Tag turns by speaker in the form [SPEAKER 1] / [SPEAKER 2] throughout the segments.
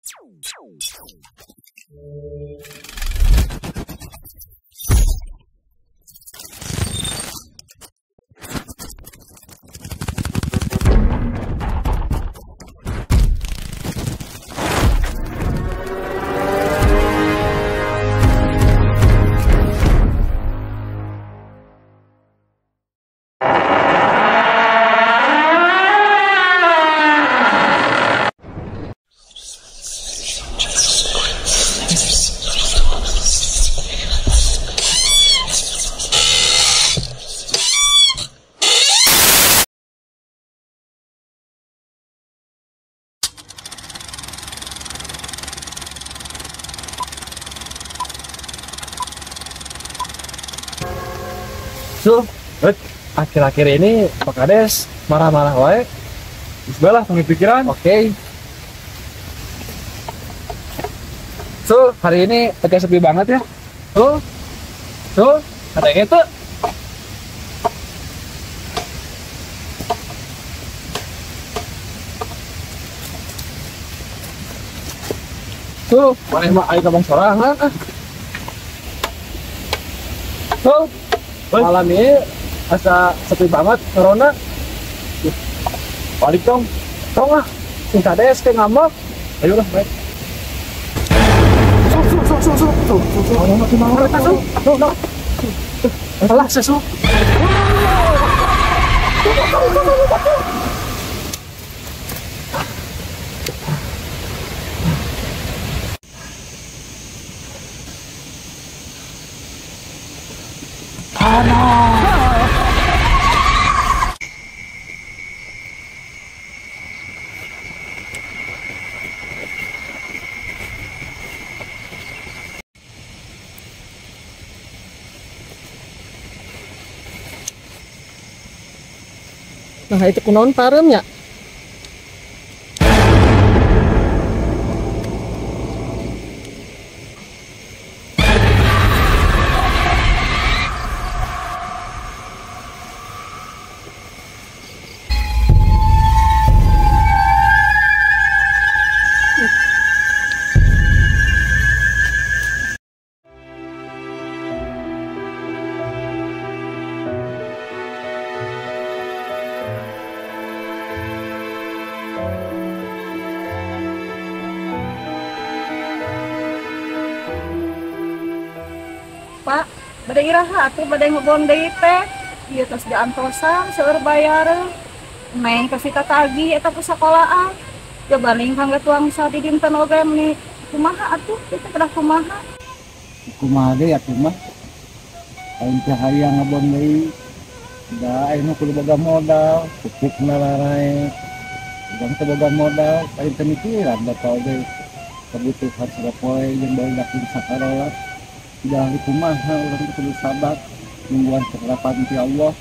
[SPEAKER 1] So, akhir-akhir ini Pak Kades marah-marah wae. Bismillah, pengen pikiran. Oke. So, hari ini agak sepi banget ya. Ada yang itu. Tuh, mana mah ayo kabang sorangan ah. Tuh, malam ini asa sepi banget corona. Balik dong ah, sing Kades ke ngambek. Ayo lah, baik. Alah, sesu.
[SPEAKER 2] Nah itu kunaon paremnya.
[SPEAKER 3] Pak, badai iraha atuh badai ngebon deui teh. Ieu tos diantosan seueur bayar. Neng kasih tatagi eta ku sakolahan. Ya baling kangge tuang sadi dinten oge meni kumaha atuh? Itu kedah kumaha?
[SPEAKER 4] Kumaha deui atuh mah. Aing teh hayang ngebon deui. Da aing kudu boga modal, pupuk nalarae. Urang teh boga modal, aing teh mikiran da oge kebutuhan sapoe jeung bae dakin sakarola. Tidak kumaha orang itu kudu sabar nungguan ketetapan ti Allah.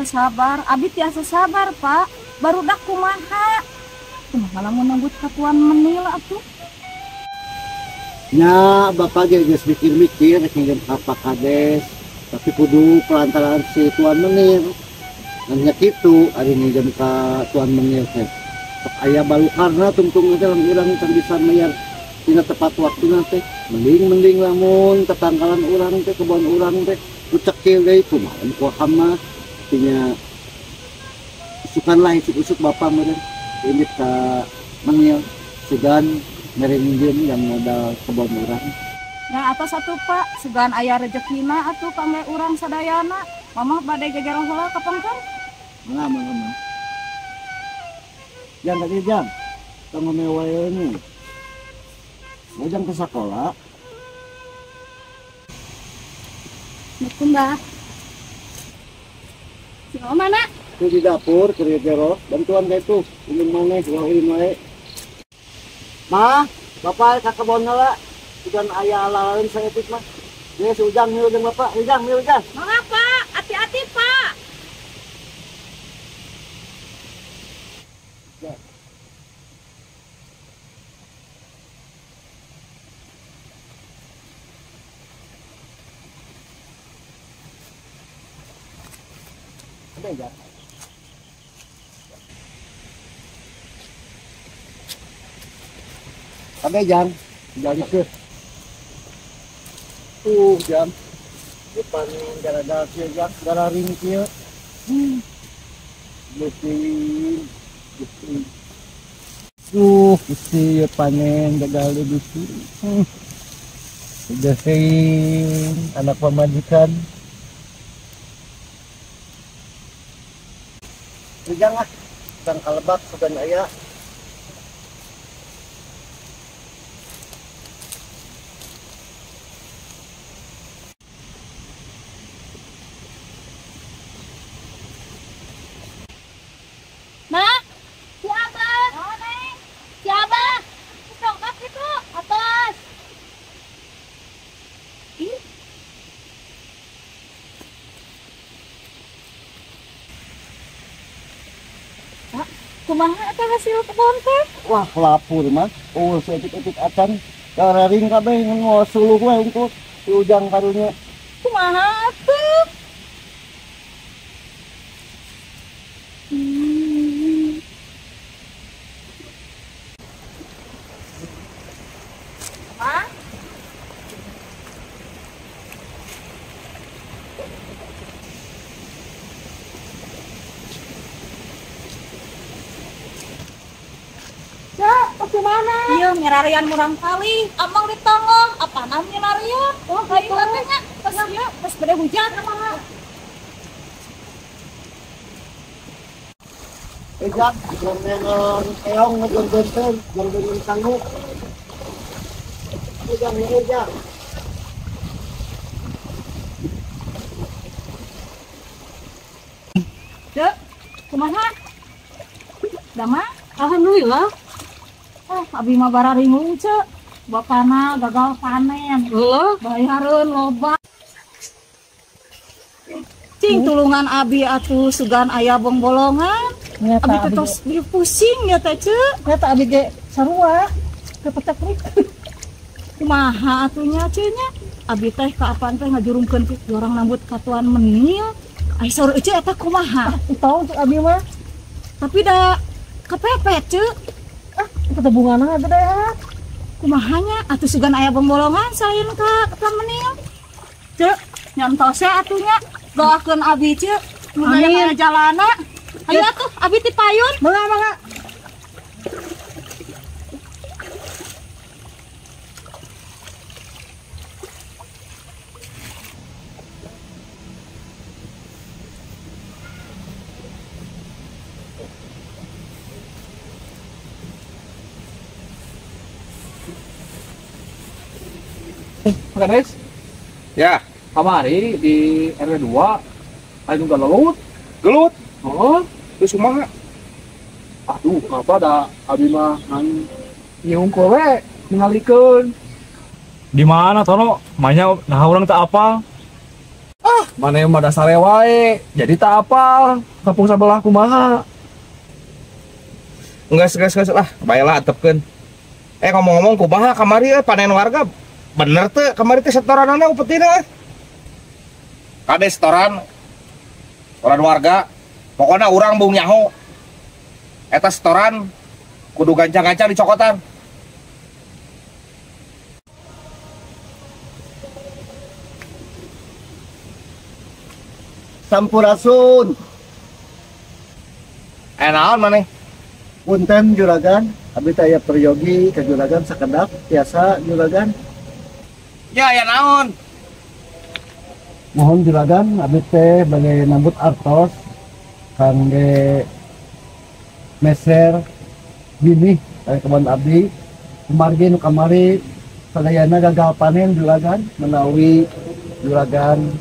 [SPEAKER 3] Sabar, abi tiasa sabar, Pak. Baru dak kumaha. Kumaha lamun nunggu katuan menil atuh.
[SPEAKER 4] Nya bapak geus mikir-mikir ninggalin apa Kades, tapi kudu pelantaran si tuan menir. Hanya kitu ari ninggalin ka tuan menir teh. Sok aya balukarna tungtung teh lamun urang can bisa mayar dina tepat waktu teh. Mending lamun tetanggalan urang teh kebon urang teh ucekil deui kumaha ku hama tinya usukan lain usuk bapak meureun ini ka menil segan ngeringjeun yang modal kebon urang.
[SPEAKER 3] Nah atas satu Pak, segan aya rezekina atuh kangge urang sadayana. Mamah bade geger heula kapengkeun.
[SPEAKER 4] Mangga. Jang tadi jang. Kamu mewae ini. Ngajang ke sekolah.
[SPEAKER 3] Mbak. Si mana?
[SPEAKER 4] Itu di dapur, kerja jero. Bantuan kayak itu. Ingin mana, keluarin wae. Ma, bapak ke kebon heula. Bukan ayah lain saya itu mah. Dia si Ujang nih Ujang bapak. Ujang.
[SPEAKER 3] Mangga Pak, hati-hati Pak.
[SPEAKER 4] Ada ya.
[SPEAKER 3] Pak, 1
[SPEAKER 4] Kade jang, jadi ke. Jam. Depan gara-gara kieu jang, gara ring kieu. Mesin. Gusti panen gagal di Gusti. Udah anak pemajikan. Jangan sedang kalebak sudah aya.
[SPEAKER 3] Nah, siapa? Oh, Neng. Siapa? Tongkat itu atas. Ih. Pak, kumaha eta hasil kebon teh?
[SPEAKER 4] Wah, pelapur mah. Oh, seetik-etik acan. Gara ring kabeh ngosuluh we untuk si Ujang karunya.
[SPEAKER 3] Kumaha tuh? Hah? Bagaimana? Iya, mirarian murang kali. Amang ditongong, apa namanya mirarian? Oh, gitu. Katanya, pas beda hujan apa?
[SPEAKER 4] Jak, jangan keong ngegonten, jangan sanggup. Jangan ngeja.
[SPEAKER 3] Dek, kumaha? Dama?
[SPEAKER 2] Alhamdulillah.
[SPEAKER 3] Oh, abi mah bararingung cek. Bapana gagal panen.
[SPEAKER 2] Allah.
[SPEAKER 3] Bayareun loba. Cing tulungan abi atuh sugan aya bolongan.
[SPEAKER 2] Nyata
[SPEAKER 3] Abi
[SPEAKER 2] abi
[SPEAKER 3] terus pusing ya teh cek.
[SPEAKER 2] nyata abi ge sarua. Kepetek nih.
[SPEAKER 3] Kumaha atunya cenah? Abi teh kapan teh ngajurungkeun orang nambut katuan menil. Ai saur eueuh eta kumaha?
[SPEAKER 2] Tahu cek abi mah.
[SPEAKER 3] Tapi da kepepet cek.
[SPEAKER 2] Ketebungan ada ya.
[SPEAKER 3] Kumahanya atuh sugan aya bolongan saeun ka menil. Cek, nyantose atunya. Doakeun abi cek. Mun aya jalana. Ayo atuh abi ti payun.
[SPEAKER 2] Mangga.
[SPEAKER 1] Kades,
[SPEAKER 5] Ya,
[SPEAKER 1] kamari di RW 2 aya nu galelut.
[SPEAKER 5] gelut.
[SPEAKER 1] Oh,
[SPEAKER 5] Terus kumaha?
[SPEAKER 1] aduh, apa da abi mah ngan nyiung kowe ningalikeun. Di mana tono? Manya nah urang teu apal. Mana yang mah dasare wae, jadi tak apal. Kampung sabelah kumaha?
[SPEAKER 5] Enggak lah, bayalah atepkeun. Ngomong-ngomong kumaha kamari panen warga. Bener teh kamari teh setoranana upetina. Kade setoran. Setoran warga. Pokoknya urang bung nyaho. Eta setoran kudu gancang-gancang di cokotan.
[SPEAKER 4] Sampurasun.
[SPEAKER 5] Naon maneh?
[SPEAKER 4] Punten juragan, abi teh aya peryogi ke juragan sakedap biasa juragan.
[SPEAKER 5] Ya naon?
[SPEAKER 4] Mohon juragan, abi teh bade nambut artos kangge meser gini aya kebon abdi. Kumargi nu kamari sadayana gagal panen juragan menawi juragan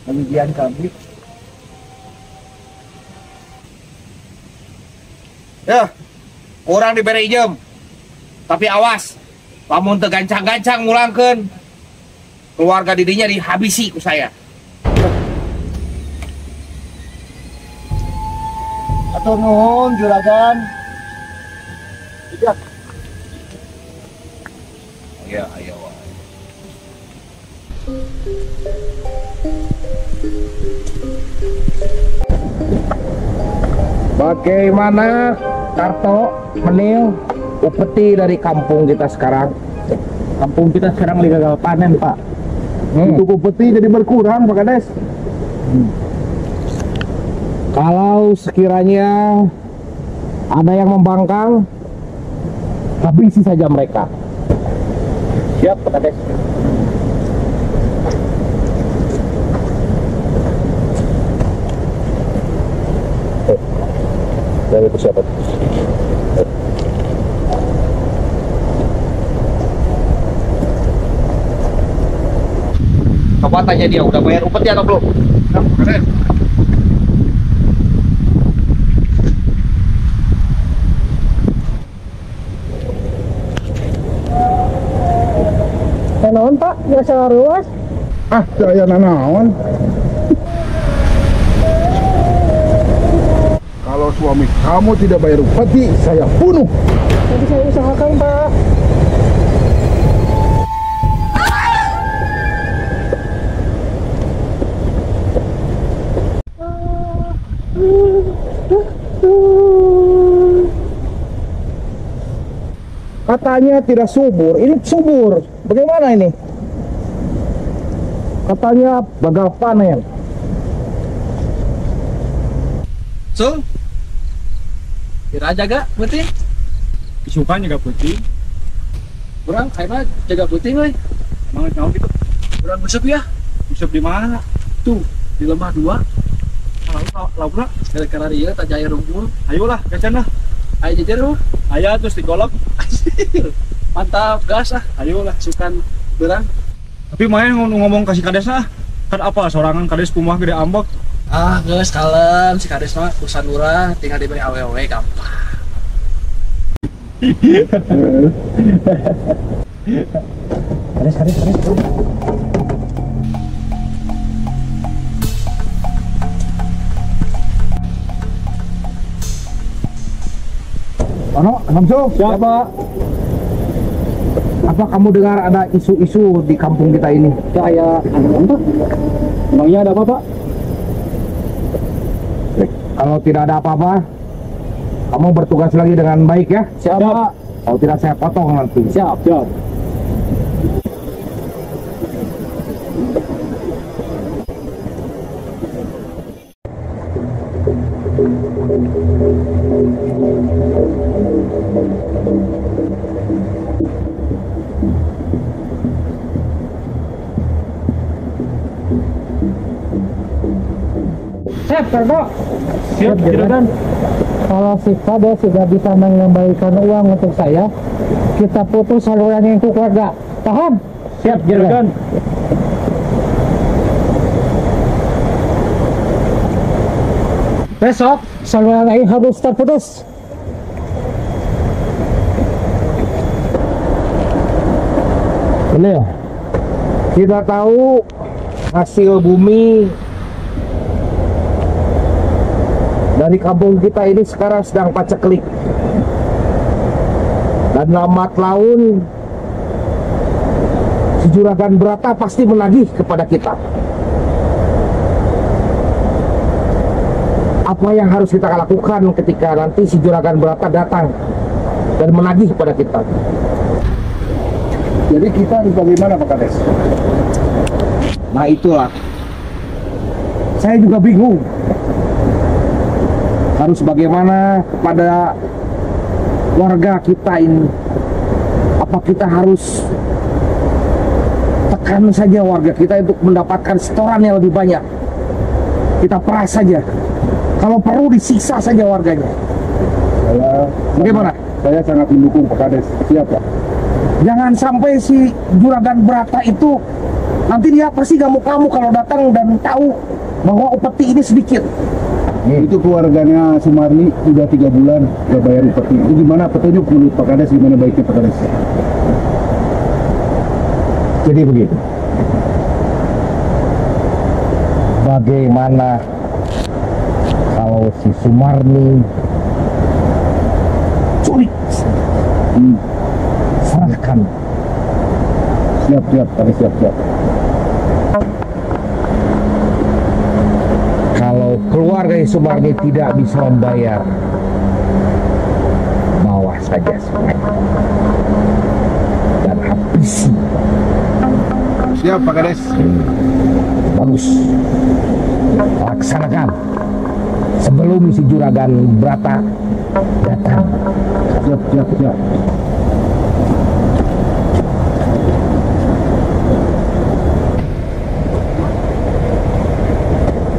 [SPEAKER 4] pemijian kami.
[SPEAKER 5] Ya, orang diberi ijem. Tapi awas, lamun teu gancang-gancang ngulangkeun. Keluarga didinya dihabisi ku saya.
[SPEAKER 4] Atur nuhun juragan. Iya.
[SPEAKER 5] Iya, ayo wae. Bagaimana Karto menil upeti dari kampung kita sekarang.
[SPEAKER 1] Kampung kita sekarang lagi gagal panen, Pak. Untuk upeti jadi berkurang, Pak Kades.
[SPEAKER 5] Kalau sekiranya ada yang membangkang, habisi saja mereka.
[SPEAKER 1] Siap, Pak Kades.
[SPEAKER 5] Dari persiapan. Coba tanya dia udah bayar upeti atau belum?
[SPEAKER 2] Naon Pak, biasa ruas.
[SPEAKER 1] Ah, saya nanaon. Kalau suami kamu tidak bayar upeti, saya bunuh.
[SPEAKER 2] Nanti saya usahakan Pak.
[SPEAKER 5] Katanya tidak subur, ini subur. Bagaimana ini? Katanya gagal panen.
[SPEAKER 1] So, kira jaga putih. Isukan jaga putih. Kurang, kayaknya jaga putih, woi. Mangat naon gitu. Kurang besok ya. Besok di mana? Tuh, di lemah 2. Laura, gara-gara dia tak jaya rumpul. Ayolah, kecan lah. Ayo jejer lu. Ayo terus digolok. Mantap, gas ah. Ayolah, sukan berang. Tapi main ngomong kasih kades ah. Kan apa sorangan kades kumah gede ambek. Ah, geus kalem si kades mah urusan urang tinggal diberi awewe gampang.
[SPEAKER 5] Kades. Ano, Hamso, siapa? Apa kamu dengar ada isu-isu di kampung kita ini?
[SPEAKER 1] Saya Pak. Emangnya ada apa, Pak?
[SPEAKER 5] Kalau tidak ada apa-apa, kamu bertugas lagi dengan baik ya.
[SPEAKER 1] Siap, Pak.
[SPEAKER 5] Kalau tidak saya potong nanti.
[SPEAKER 1] Siap.
[SPEAKER 2] Siap, Kardo.
[SPEAKER 1] Siap, juragan.
[SPEAKER 2] Kalau si Kades tidak bisa mengembalikan uang untuk saya, kita putus saluran untuk keluarga. Paham?
[SPEAKER 1] Siap, juragan.
[SPEAKER 2] Besok saluran lain harus terputus.
[SPEAKER 5] Ini ya, kita tahu hasil bumi dari kampung kita ini sekarang sedang paceklik, dan lambat laun si Juragan Brata pasti menagih kepada kita. Apa yang harus kita lakukan ketika nanti si Juragan Brata datang dan menagih kepada kita?
[SPEAKER 1] Jadi kita harus bagaimana, Pak Kades?
[SPEAKER 5] Nah itulah, saya juga bingung harus bagaimana kepada warga kita ini. Apa kita harus tekan saja warga kita untuk mendapatkan setoran yang lebih banyak? Kita peras saja, kalau perlu disiksa saja warganya. Bagaimana?
[SPEAKER 1] Saya sangat mendukung Pak Kades. Siap, Pak.
[SPEAKER 5] Jangan sampai si Juragan Brata itu nanti dia pasti ngamuk-ngamuk kalau datang dan tahu bahwa upeti ini sedikit.
[SPEAKER 1] Itu keluarganya Sumarni udah 3 bulan gak bayar upeti. Itu gimana petunjuk menurut Pak Kades, gimana baiknya Pak Kades?
[SPEAKER 5] Jadi begitu. Bagaimana kalau si Sumarni culik? Serahkan.
[SPEAKER 1] Siap, Kades, siap.
[SPEAKER 5] Kalau keluarga Sumarni tidak bisa membayar, mawas.
[SPEAKER 6] saja mereka dan habisi.
[SPEAKER 5] Siap Pak Kades.
[SPEAKER 6] Bagus, laksanakan sebelum si Juragan Brata datang.
[SPEAKER 5] Siap.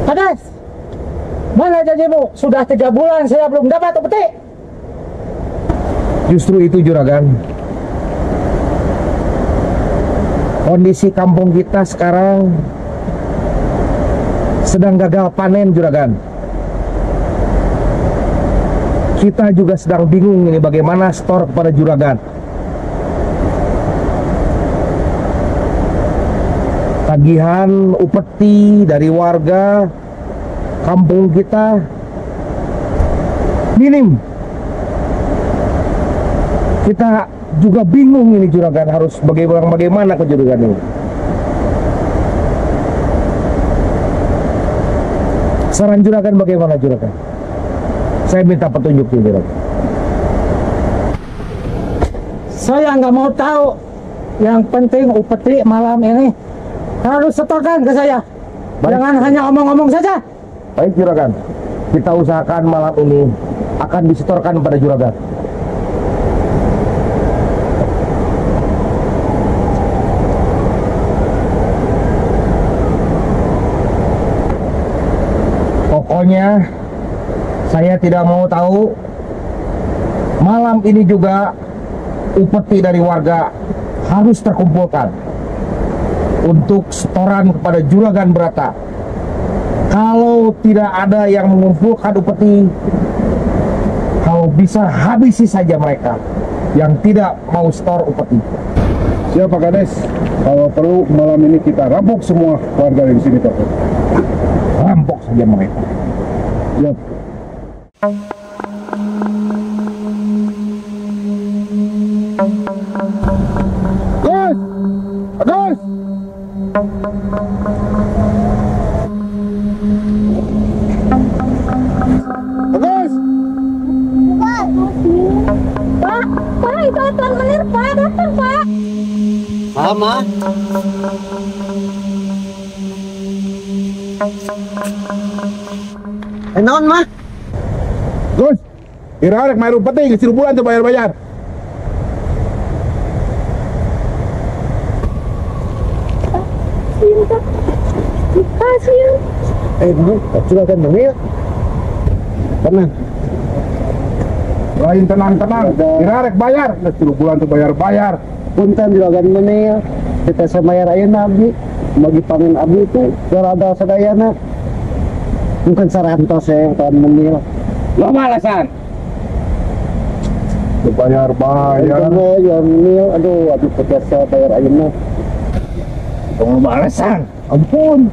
[SPEAKER 2] Kades, mana janjimu? Sudah 3 bulan saya belum dapat upeti.
[SPEAKER 6] Justru itu Juragan, kondisi kampung kita sekarang sedang gagal panen Juragan. Kita juga sedang bingung ini bagaimana store kepada Juragan. Tagihan upeti dari warga kampung kita minim. Kita juga bingung ini Juragan, harus bagaimana ke Juragan ini. Saran Juragan bagaimana Juragan? Saya minta petunjuk Juragan.
[SPEAKER 2] Saya nggak mau tahu. Yang penting upeti malam ini harus setorkan ke saya.
[SPEAKER 6] Baik.
[SPEAKER 2] Jangan hanya omong-omong saja.
[SPEAKER 6] Baik Juragan, kita usahakan malam ini akan disetorkan pada Juragan. Pokoknya saya tidak mau tahu. Malam ini juga upeti dari warga harus terkumpulkan untuk setoran kepada Juragan Brata. Kalau tidak ada yang mengumpulkan upeti, kalau bisa habisi saja mereka yang tidak mau setor upeti.
[SPEAKER 5] Siap Pak Kades. Kalau perlu malam ini kita rampok semua warga di sini Pak.
[SPEAKER 6] Rampok saja mereka.
[SPEAKER 5] Siap. Gus! Gus! Gus!
[SPEAKER 3] Pak, itu Tuan Menir, Pak, datang, Pak.
[SPEAKER 4] Sama. Naon mah?
[SPEAKER 5] Gus! Kira-kira main upeti, kecil bulan tuh bayar-bayar.
[SPEAKER 3] Kasih.
[SPEAKER 6] Juragan Menir,
[SPEAKER 5] Tenang. Lain tenang. Kira-kira bayar, kecil bulan tuh bayar-bayar.
[SPEAKER 4] Punten Juragan Menir, kita semayar ayeuna abdi, bagi pangan abdi itu berada sadayana. Bukan sarantos yang Tuan Menir.
[SPEAKER 6] lo malasan.
[SPEAKER 5] Bayar-bayar.
[SPEAKER 4] Juragan Menir, aduh, abdi terbiasa bayar ayeuna.
[SPEAKER 6] Lo malasan.
[SPEAKER 2] Ampun.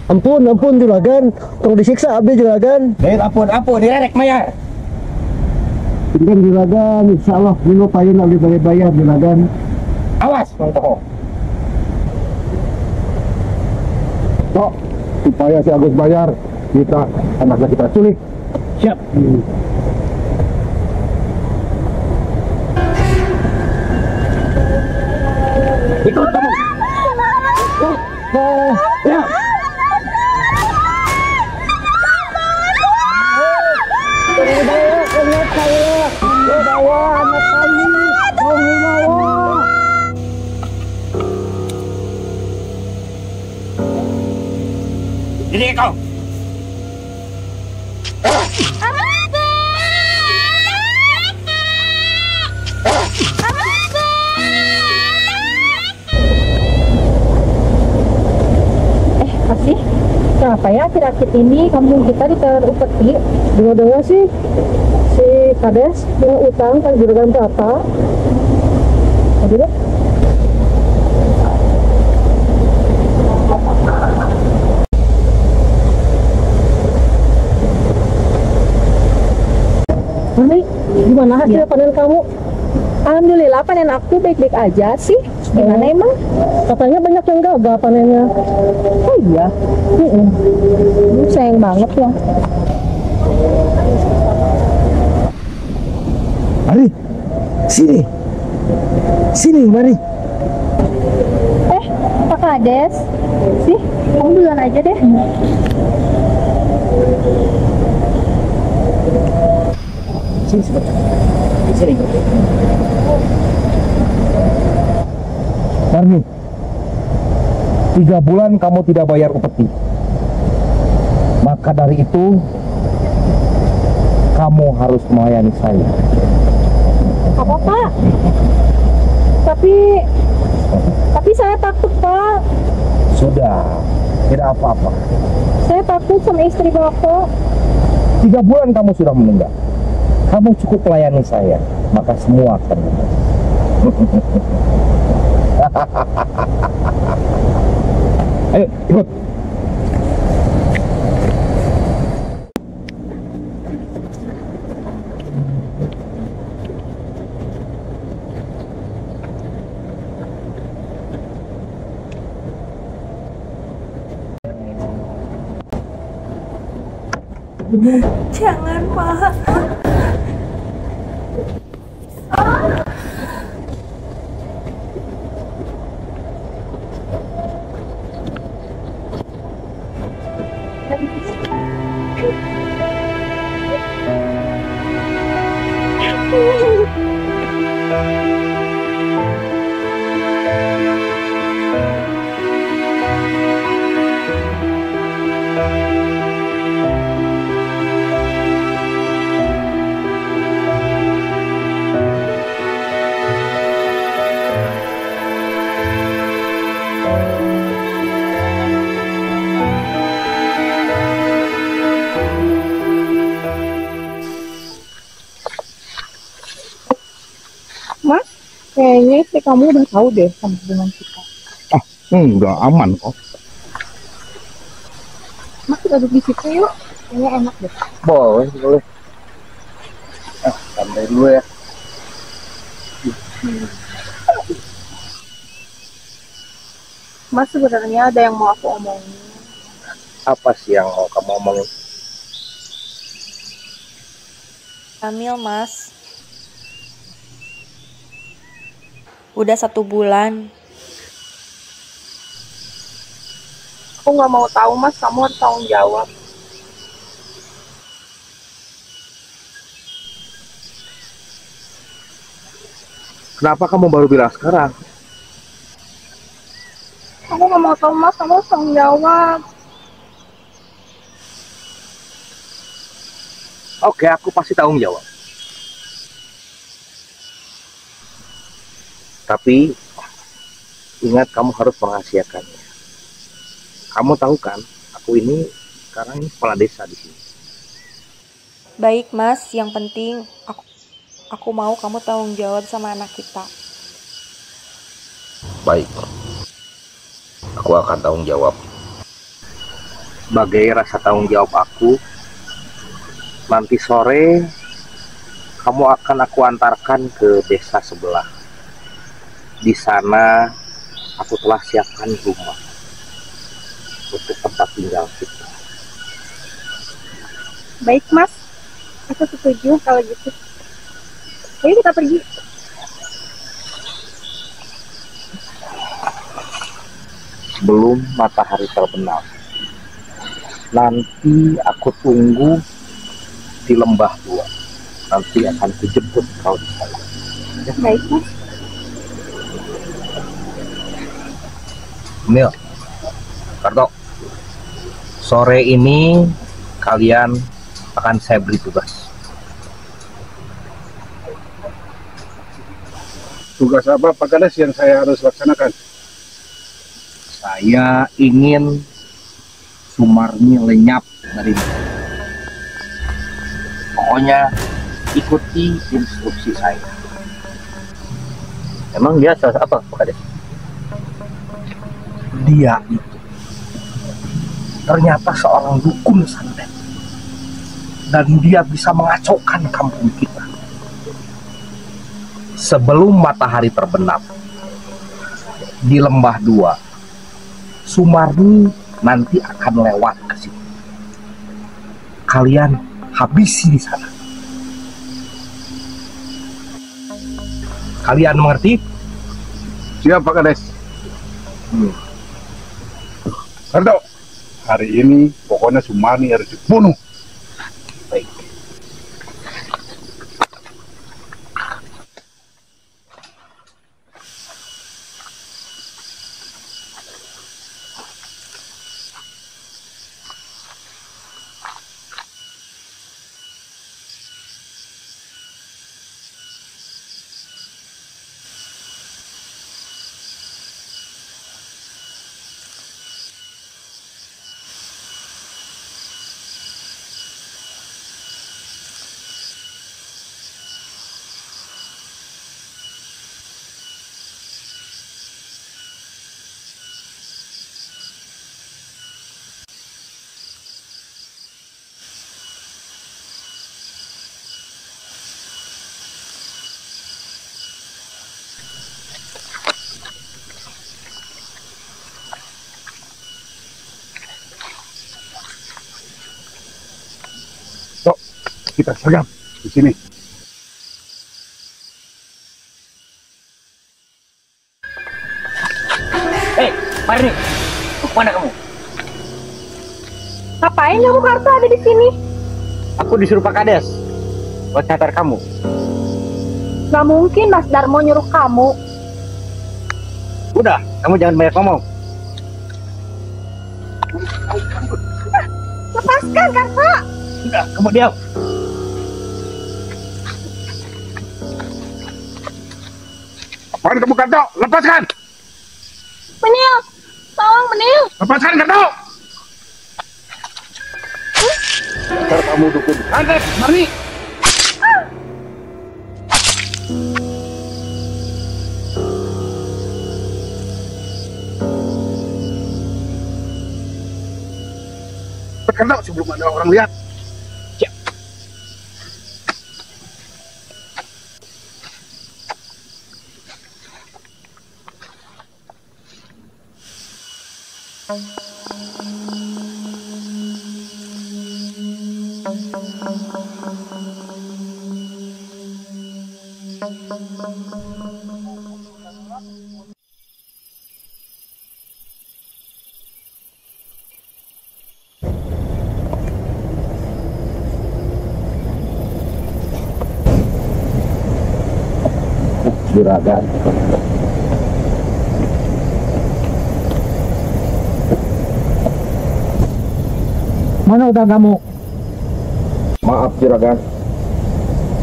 [SPEAKER 2] Ampun Juragan. Tolong disiksa abdi Juragan.
[SPEAKER 6] Ampun, direk Maya.
[SPEAKER 4] Punten Juragan, insyaallah dulu payeun abdi bayar Juragan.
[SPEAKER 6] Awas, Bang Toho.
[SPEAKER 5] Tok, supaya si Agus bayar, anaknya kita culik.
[SPEAKER 6] Siap. Ikut kamu. Ya. Ini kau.
[SPEAKER 3] Kasih. Kenapa ya akhir-akhir ini kampung kita diterupeti?
[SPEAKER 2] Dengar sih si Kades punya utang kan Juragan Brata. Aduh deh. Mami, gimana hasil panen kamu?
[SPEAKER 3] Alhamdulillah panen aku baik-baik aja sih. Gimana emang?
[SPEAKER 2] Katanya banyak yang gagal panennya.
[SPEAKER 3] Oh iya. Sayang banget ya.
[SPEAKER 6] Mari, sini, sini, mari.
[SPEAKER 3] Pak Kades, sih, kamu duluan aja deh.
[SPEAKER 6] Sini sebentar. Sini. Marni, 3 bulan kamu tidak bayar upeti. Maka dari itu, kamu harus melayani saya.
[SPEAKER 3] Apa Pak? Tapi saya takut Pak.
[SPEAKER 6] Sudah, tidak apa-apa.
[SPEAKER 3] Saya takut sama istri Bapak.
[SPEAKER 6] 3 bulan kamu sudah menunggak. Kamu cukup melayani saya, maka semua akan benar. Ayo, ikut.
[SPEAKER 3] Jangan Pak. Mas, kayaknya istri kamu udah tahu deh sama hubungan kita.
[SPEAKER 6] Enggak, aman kok.
[SPEAKER 3] Mas, kita duduk di situ yuk. Kayaknya enak deh.
[SPEAKER 6] Boleh, boleh. Santai dulu ya.
[SPEAKER 3] Mas, sebenarnya ada yang mau aku omongin.
[SPEAKER 6] Apa sih yang mau kamu omongin?
[SPEAKER 7] Hamil, Mas. Udah 1 bulan.
[SPEAKER 3] Aku nggak mau tahu Mas, kamu harus tanggung jawab.
[SPEAKER 6] Kenapa kamu baru bilang sekarang?
[SPEAKER 3] Aku nggak mau tahu Mas, kamu harus tanggung jawab.
[SPEAKER 6] Oke, aku pasti tanggung jawab. Tapi ingat, kamu harus merahasiakannya. Kamu tahu kan, aku ini sekarang kepala desa di sini.
[SPEAKER 7] Baik, Mas. Yang penting aku mau kamu tanggung jawab sama anak kita.
[SPEAKER 6] Baik, aku akan tanggung jawab. Sebagai rasa tanggung jawab aku, nanti sore kamu akan aku antarkan ke desa sebelah. Di sana aku telah siapkan rumah untuk tempat tinggal kita.
[SPEAKER 3] Baik Mas, aku setuju kalau gitu. Ayo kita pergi.
[SPEAKER 6] Sebelum matahari terbenam, nanti aku tunggu di lembah 2. Nanti akan kujemput kau di sana.
[SPEAKER 3] Baik Mas.
[SPEAKER 6] Mil, Karto, sore ini kalian akan saya beri tugas.
[SPEAKER 1] Tugas apa Pak Kades yang saya harus laksanakan?
[SPEAKER 6] Saya ingin Sumarni lenyap dari sini. Pokoknya ikuti instruksi saya. Emang dia salah apa Pak Kades? Dia itu ternyata seorang dukun santet, dan dia bisa mengacaukan kampung kita. Sebelum matahari terbenam di lembah 2, Sumarni nanti akan lewat ke situ. Kalian habisi di sana. Kalian mengerti?
[SPEAKER 8] Siap Pak Kades. Kardo, hari ini pokoknya Sumani harus dibunuh.
[SPEAKER 6] Baik.
[SPEAKER 8] Kita sergap di sini.
[SPEAKER 9] Marni, kemana kamu?
[SPEAKER 3] Ngapain kamu Karta ada di sini?
[SPEAKER 9] Aku disuruh Pak Kades buat catar kamu.
[SPEAKER 3] Gak mungkin Mas Darmo nyuruh kamu.
[SPEAKER 9] Udah, kamu jangan banyak ngomong.
[SPEAKER 3] Lepaskan Karta.
[SPEAKER 9] Udah, kamu diam.
[SPEAKER 8] Apaan kamu Kardo? Lepaskan!
[SPEAKER 3] Menil, tolong Menil.
[SPEAKER 8] Lepaskan Kardo!
[SPEAKER 6] Ntar kamu dukun.
[SPEAKER 8] Kades, Marni! Kardo sebelum ada orang lihat.
[SPEAKER 6] Juragan.
[SPEAKER 2] Mana udah kamu?
[SPEAKER 6] Maaf Juragan,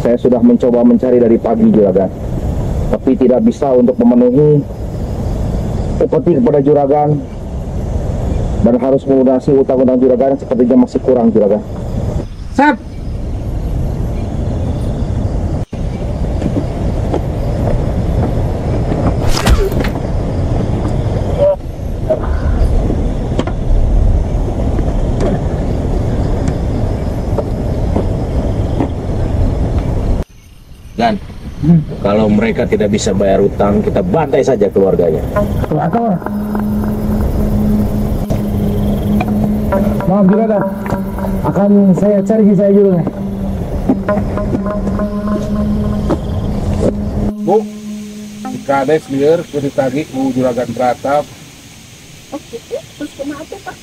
[SPEAKER 6] saya sudah mencoba mencari dari pagi Juragan, tapi tidak bisa untuk memenuhi upeti kepada Juragan, dan harus melunasi utang-utang Juragan sepertinya masih kurang Juragan.
[SPEAKER 2] Sep.
[SPEAKER 6] Dan kalau mereka tidak bisa bayar utang, kita bantai saja keluarganya.
[SPEAKER 2] Atau maaf Juragan, akan saya cari saya dulu.
[SPEAKER 8] Bu, Kades liar ke ditagi ku Juragan Pratap.
[SPEAKER 3] Oke, terus kumaha tuh Pak?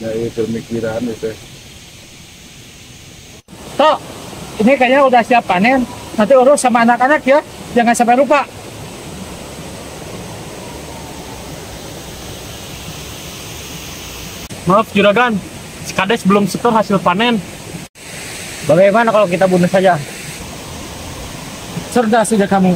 [SPEAKER 8] Dari pemikiran itu.
[SPEAKER 2] Tok, ini kayaknya udah siap panen. Nanti urus sama anak-anak ya, jangan sampai lupa.
[SPEAKER 1] Maaf Juragan, si Kades belum setor hasil panen.
[SPEAKER 9] Bagaimana kalau kita bunuh saja?
[SPEAKER 2] Cerdas saja kamu.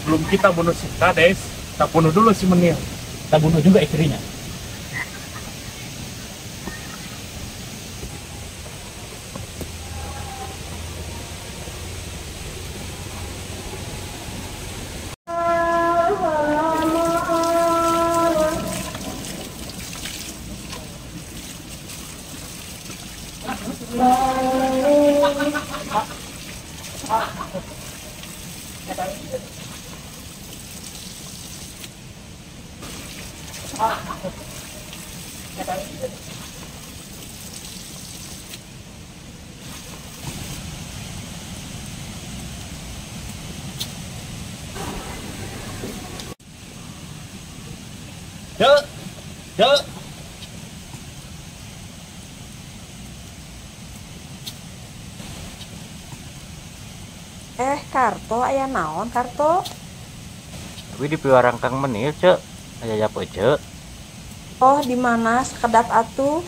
[SPEAKER 1] Sebelum kita bunuh si Kades, kita bunuh dulu si Menil.
[SPEAKER 9] Kita bunuh juga istrinya.
[SPEAKER 1] Yuk, yuk.
[SPEAKER 7] Karto aya naon Karto?
[SPEAKER 9] Tapi di piwarang Kang Menil cek aya apa cek?
[SPEAKER 7] Oh di mana sekedap atuh?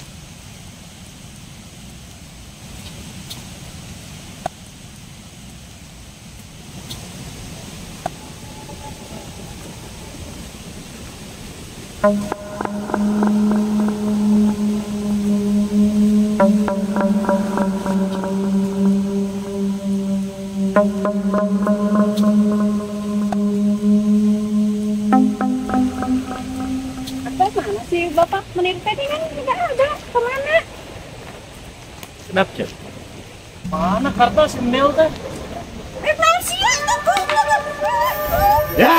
[SPEAKER 3] Mana sih Bapak Menir tadi kan tidak ada. Kemana?
[SPEAKER 9] Kenapa cek?
[SPEAKER 1] Mana Karto si Menil teh?
[SPEAKER 3] Rahasia aku.
[SPEAKER 1] Ya.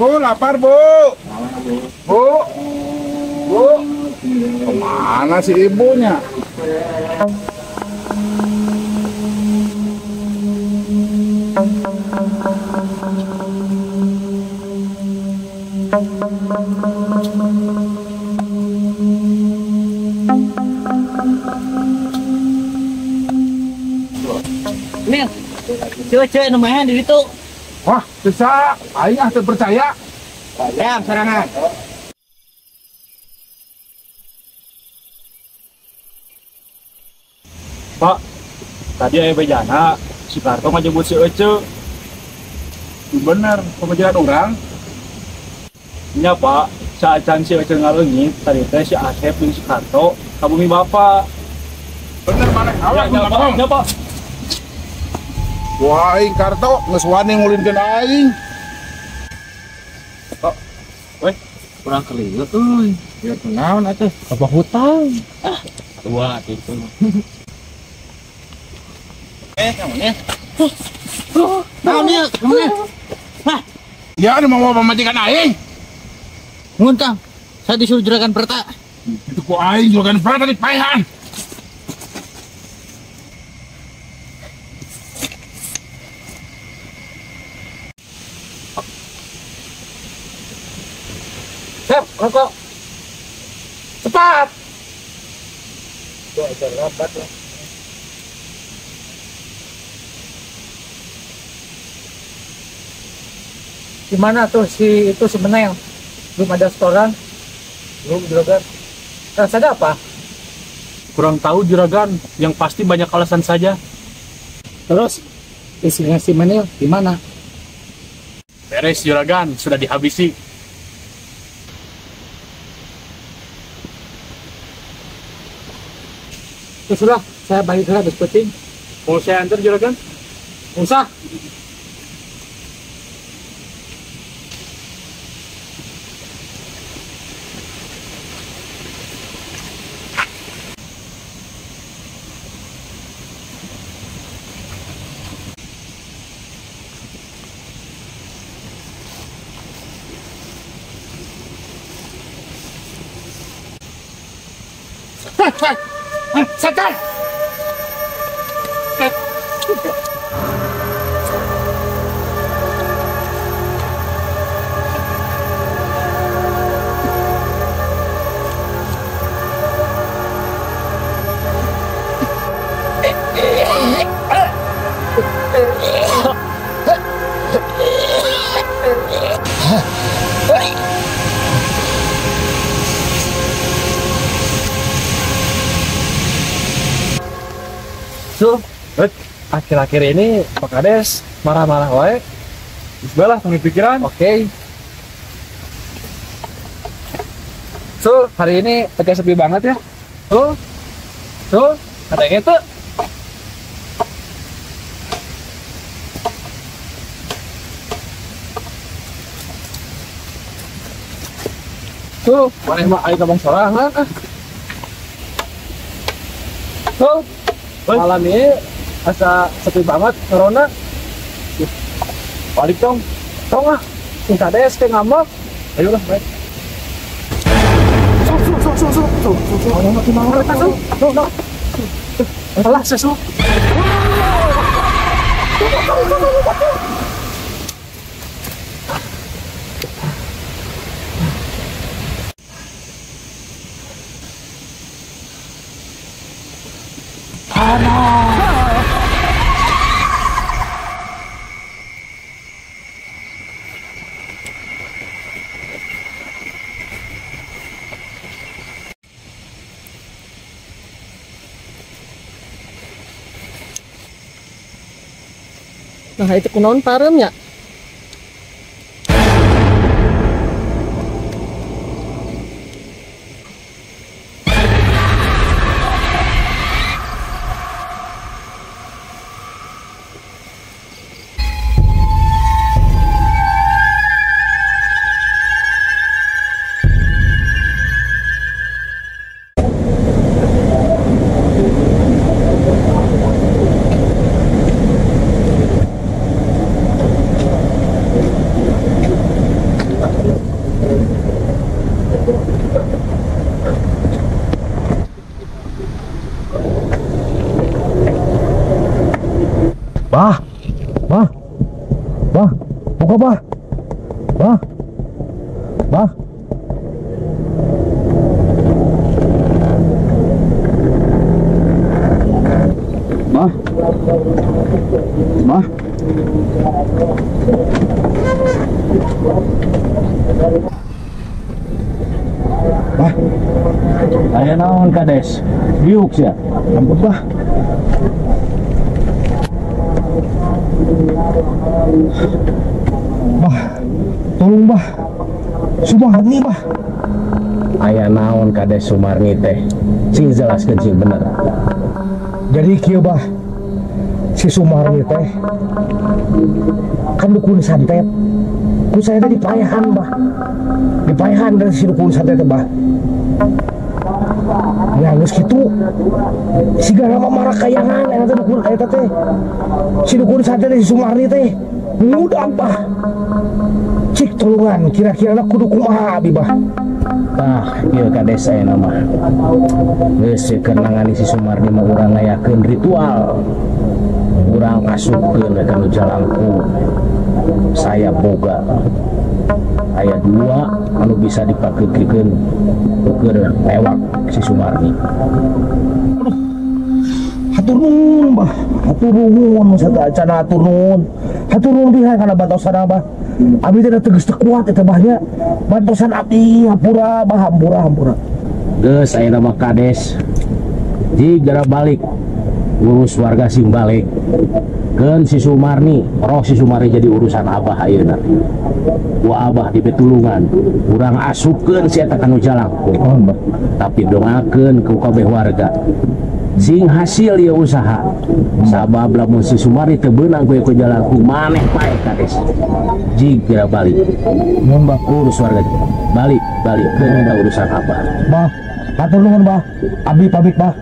[SPEAKER 8] Bu, lapar bu. Bu. Bu. Kemana si ibunya?
[SPEAKER 9] Mil, cewek-cewek namanya di situ.
[SPEAKER 8] Wah, bisa. Aing terpercaya.
[SPEAKER 9] Ya, serangan.
[SPEAKER 1] Pak, tadi ayah bejana, si Karto ngajebut si Ece.
[SPEAKER 8] Bener, pemikiran orang.
[SPEAKER 1] Nya Pak, saacan si Ece ngalengit, tadi teh si Asep jeung si Karto kabumi Bapak.
[SPEAKER 8] Bener mana? Awak
[SPEAKER 1] Ya, Pak, ya, Pak.
[SPEAKER 8] Wah, aing Karto geus wani ngulinkeun aing.
[SPEAKER 9] Kurang keliut euy. Biar naon atuh?
[SPEAKER 1] Apa hutang?
[SPEAKER 9] Tua itu. Kamu nih. Naon dia?
[SPEAKER 8] Ya, mau pemajikan aing.
[SPEAKER 9] Nguntang. Saya disuruh juragan perta.
[SPEAKER 8] Itu ku aing juga kan pernah tadi paehan.
[SPEAKER 1] Sep, rokok. Cepat. Gimana tuh si itu sebenarnya belum ada setoran? Belum juragan. Rasanya apa? Kurang tahu juragan, yang pasti banyak alasan saja. Terus isinya si Menil gimana? Beres juragan, sudah dihabisi. Ya sudah, saya balik dulu habis penting. Mau saya antar juragan? Nggak usah.
[SPEAKER 8] Setan!
[SPEAKER 1] So, akhir-akhir ini Pak Kades marah-marah wae. Bismillah, pengen pikiran. Oke. So, hari ini agak sepi banget ya. So, ada yang itu. Tuh, mana mah ayo kabang sorangan ah. Tuh, malam ini asa sepi banget corona. Balik dong. Tong ah. Sing Kades teh ngambek. Ayo lah, baik. Ayo makin mau mereka tuh. No. Alah, sesu.
[SPEAKER 2] Nah, itu kunaon paremnya. Bah, buka bah. Aya naon Kades? Biuk sia. Ampun bah. Tolong bah. Sumarni bah. Aya naon Kades Sumarni teh? Sing jelaskeun sing bener. Jadi kieu bah. Si Sumarni teh kan dukun santet. Ku saya teh dipayahan bah. Dipayahan dari si dukun santet teh bah. Ya geus kitu. Sigana mah marah kayangan eta dukun eta teh. Si dukun santet si Sumarni teh mudah bah. Cik tolongan kira-kira kudu kumaha abi bah. Tah ieu Kades aya mah. Geus keur nangani si Sumarni mah urang ngayakeun ritual. Urang kasupkeun ka nu jalangkung. Saya boga aya 2 anu bisa dipakeun keur lewat si Sumarni. Aduh. Hatur nuhun bah. Hatur nuhun sadayana hatur nuhun. Hatur nuhun pisan kana bantosana bah. Abi teh tegas teu kuat eta bahnya. Bantosan abdi hampura bah hampura. Geus ayeuna mah Kades. Jigara balik urus warga sing balik. Keun si Sumarni, roh si Sumarni jadi urusan Abah ayeuna. Ku Abah di petulungan, urang asupkeun si eta kanu jalangkung. Tapi dongakeun ku kabeh warga. Sing hasil ieu usaha. Sabab lamun si Sumarni teu beunang ku jalangkung maneh pae Kades. Jigra balik. Mun bah urus warga. Balik keun eta urusan Abah. Bah, hatur nuhun bah. Abdi pamit bah.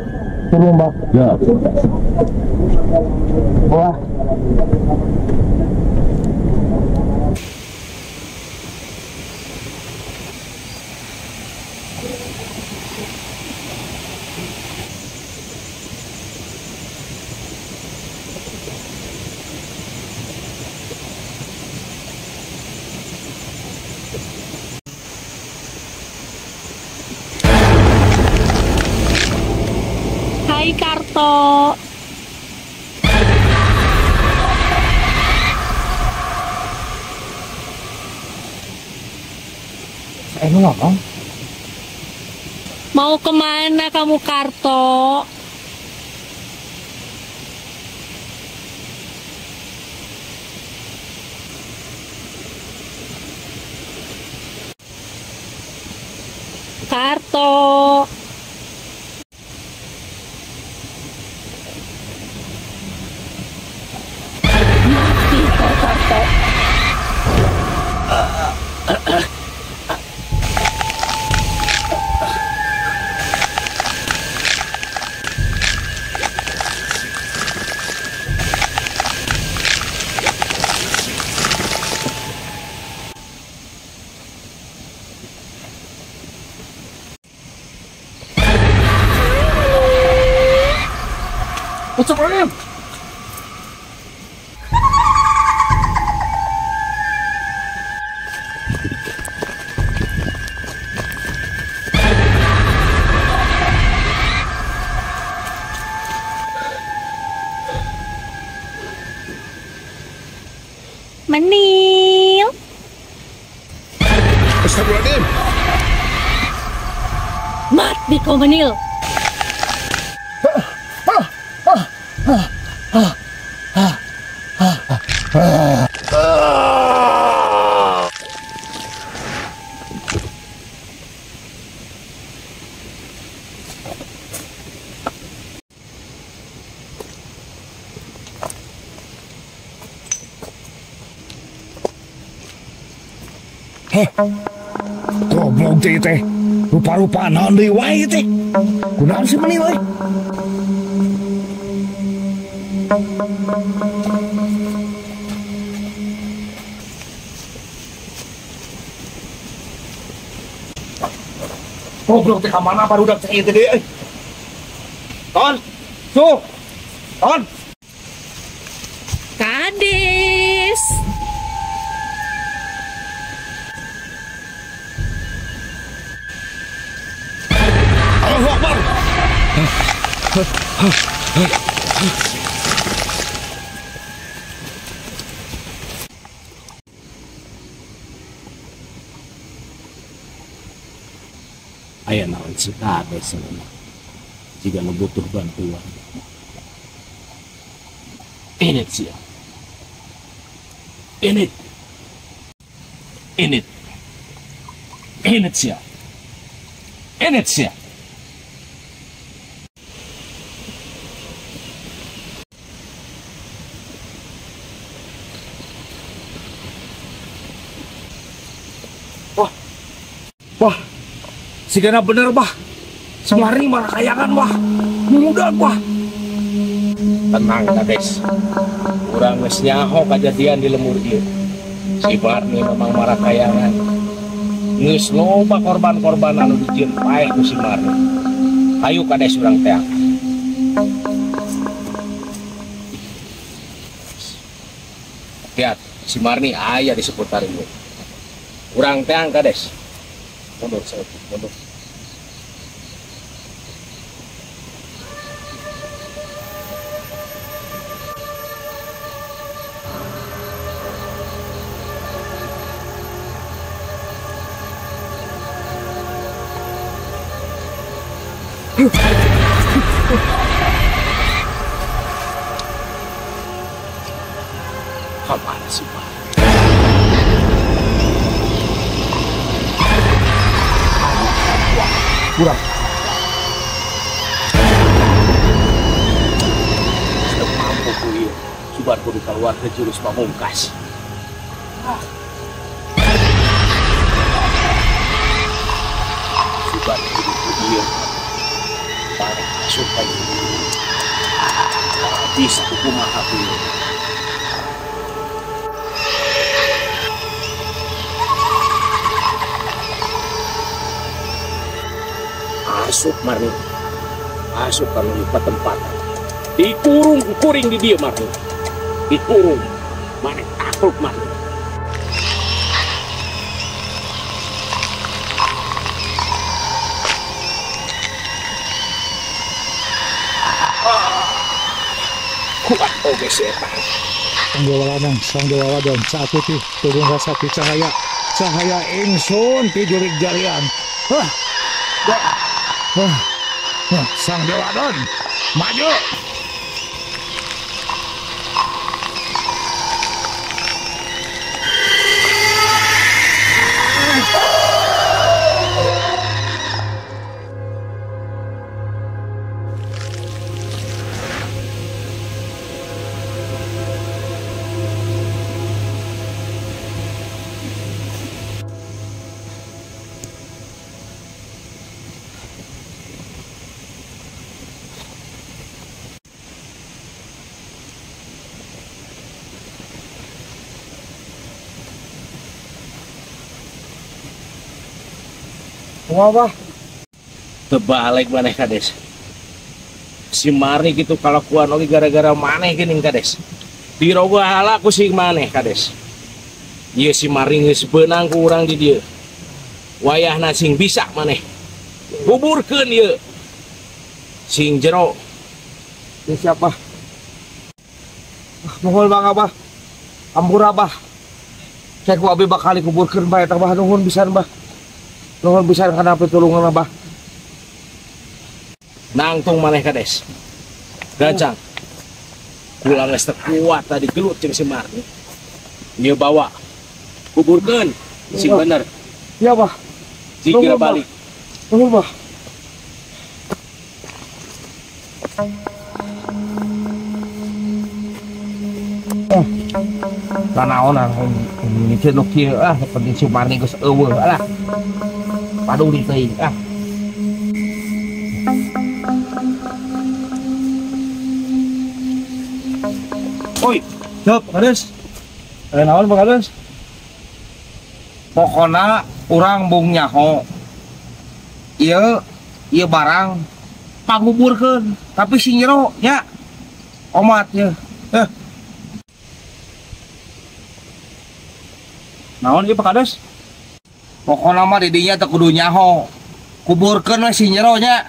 [SPEAKER 2] Turun bah. Ya. Wah.
[SPEAKER 7] Hai Karto.
[SPEAKER 1] ngomong.
[SPEAKER 10] Mau kemana kamu, Karto? Karto. Mati kau, Karto.
[SPEAKER 1] Astagfirullahaladzim.
[SPEAKER 10] Menil.
[SPEAKER 1] Astagfirullahaladzim.
[SPEAKER 10] Mati kau, Menil.
[SPEAKER 2] Goblok teh. Rupa-rupa naon deui wae teh. Kunaon sih Menil euy?
[SPEAKER 5] Goblok teh ka mana barudak cai teh deui. Ton. Su. Ton.
[SPEAKER 10] Kades.
[SPEAKER 2] Allahu Akbar.
[SPEAKER 1] Aya naon si Kades jika nu butuh bantuan. Ini sih. Ini sih. Ini sih. Wah, sigana bener bah. Semari mana kayangan wah. Mudah wah.
[SPEAKER 5] Tenang Kades. Urang geus nyaho kajadian di lemur ieu. Si Marni memang marah kayangan. Geus loba korban-korban anu dijieun paeh ku si Marni. Hayu Kades urang teh. Lihat, si Marni aya di seputar ieu. Urang teh Kades. Mundur saya, mundur.
[SPEAKER 1] Kemana sih Pak? Kurang. Sudah mampu kuliah. Subar kudu keluar ke jurus pamungkas. Subar kudu kuliah. Para supaya bisa kumaha kuliah. Asup Marni, asup kami di tempat. Dikurung kuring di dia Marni, dikurung. Mana takluk Marni. Kuat oge setan.
[SPEAKER 11] Sang Dewa Lanang, Sang Dewa Wadon, saat putih, turun rasa cahaya,
[SPEAKER 2] Cahaya ingsun ti jurig jarian. Hah. Sang Dewa Don, maju.
[SPEAKER 5] Wah, terbalik maneh kades. Si Mari gitu kalau kuan oke gara-gara maneh geuning kades. Dirogoh hala ku si maneh kades. Ieu si Mari geus beunang ku urang di dieu. Wayahna sing bisa maneh. Kuburkeun ieu. Sing jero. Ini siapa? Mohon Bang Abah. Ampun Abah. Saya ku abi bakal kuburkeun bae tah Abah nuhun pisan Bah. Nuhun pisan kana pitulungan Abah. Nangtung maneh kades. Gancang. Pulang geus kuat tadi gelut jeung si Marni. Ieu bawa. Kuburkeun sing bener.
[SPEAKER 2] Iya, Bah.
[SPEAKER 5] Jika balik.
[SPEAKER 2] Nuhun, Bah.
[SPEAKER 5] Tanaon ini cenuk kieu penting si Marni geus eueuh lah. Paduli teuing Oi,
[SPEAKER 1] Cep, kades. Naon Pak Kades?
[SPEAKER 5] pokona urang bung nyaho. Ieu barang panguburkeun, tapi si nyero nya omat ye.
[SPEAKER 1] Naon ieu Pak Kades?
[SPEAKER 5] Pokona mah di dinya teu kudu nyaho. Kuburkeun we si nyero nya.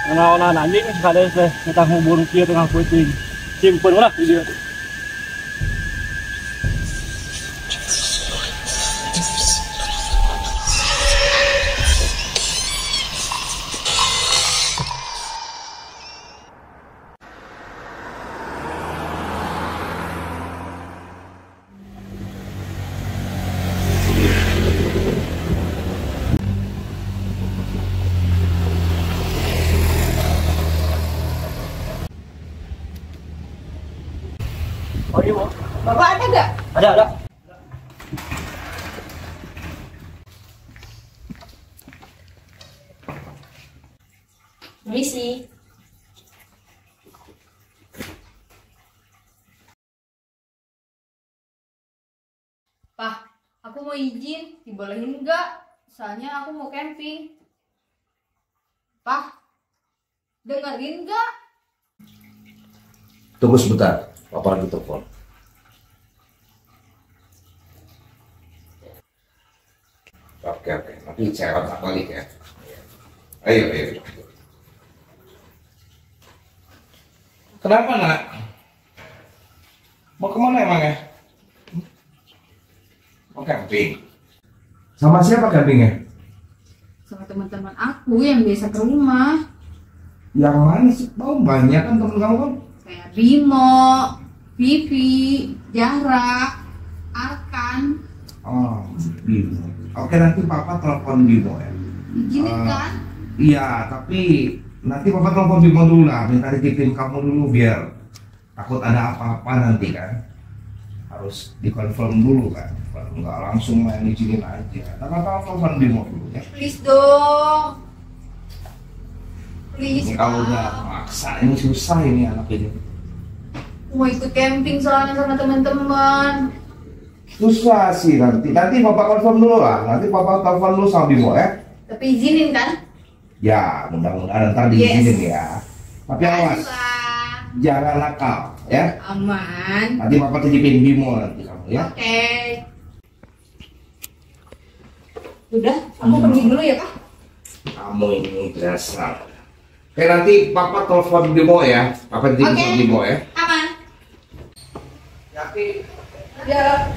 [SPEAKER 1] Naon anjing si Kades teh kita ngubur kieu tengah puting. Simpen ulah di dieu.
[SPEAKER 3] Bapak ada gak?
[SPEAKER 1] Ada.
[SPEAKER 7] Permisi. Pak, aku mau izin, dibolehin nggak? Soalnya aku mau camping. Pak, dengerin nggak?
[SPEAKER 5] Tunggu sebentar, Papa lagi telepon. Oke, nanti saya kontak balik ya. Ayo. Kenapa nak? Mau kemana emang ya? Mau camping. Sama siapa campingnya?
[SPEAKER 7] Sama teman-teman aku yang biasa ke rumah.
[SPEAKER 5] Yang mana sih? Oh, banyak kan temen kamu kan?
[SPEAKER 7] Kayak Bimo, Vivi, Jahra, Arkan.
[SPEAKER 5] Oh, Bimo. Oke, nanti Papa telepon Bimo ya.
[SPEAKER 7] Izinin kan?
[SPEAKER 5] Iya, tapi nanti Papa telepon Bimo dulu lah. Minta dititipin kamu dulu biar takut ada apa-apa nanti kan. Harus dikonfirm dulu kan. Nggak langsung main izinin aja. Papa telepon Bimo dulu ya.
[SPEAKER 7] Please dong. Please.
[SPEAKER 5] Ini kalau udah maksa, ini susah ini anak ini.
[SPEAKER 7] Mau ikut camping soalnya sama teman-teman.
[SPEAKER 5] Susah sih nanti Papa konfirm dulu lah. Nanti Papa telepon dulu sama Bimo ya.
[SPEAKER 7] Tapi izinin kan?
[SPEAKER 5] Ya, mudah-mudahan ntar diizinin ya. Tapi awas, jangan nakal ya.
[SPEAKER 7] Aman.
[SPEAKER 5] Nanti Papa titipin Bimo nanti kamu ya.
[SPEAKER 7] Oke. Udah, aku pergi dulu ya Pak.
[SPEAKER 5] Kamu ini dasar. Oke, nanti Papa telepon Bimo ya. Papa titipin Bimo ya.
[SPEAKER 7] Aman.
[SPEAKER 5] Yakin.
[SPEAKER 3] Ya.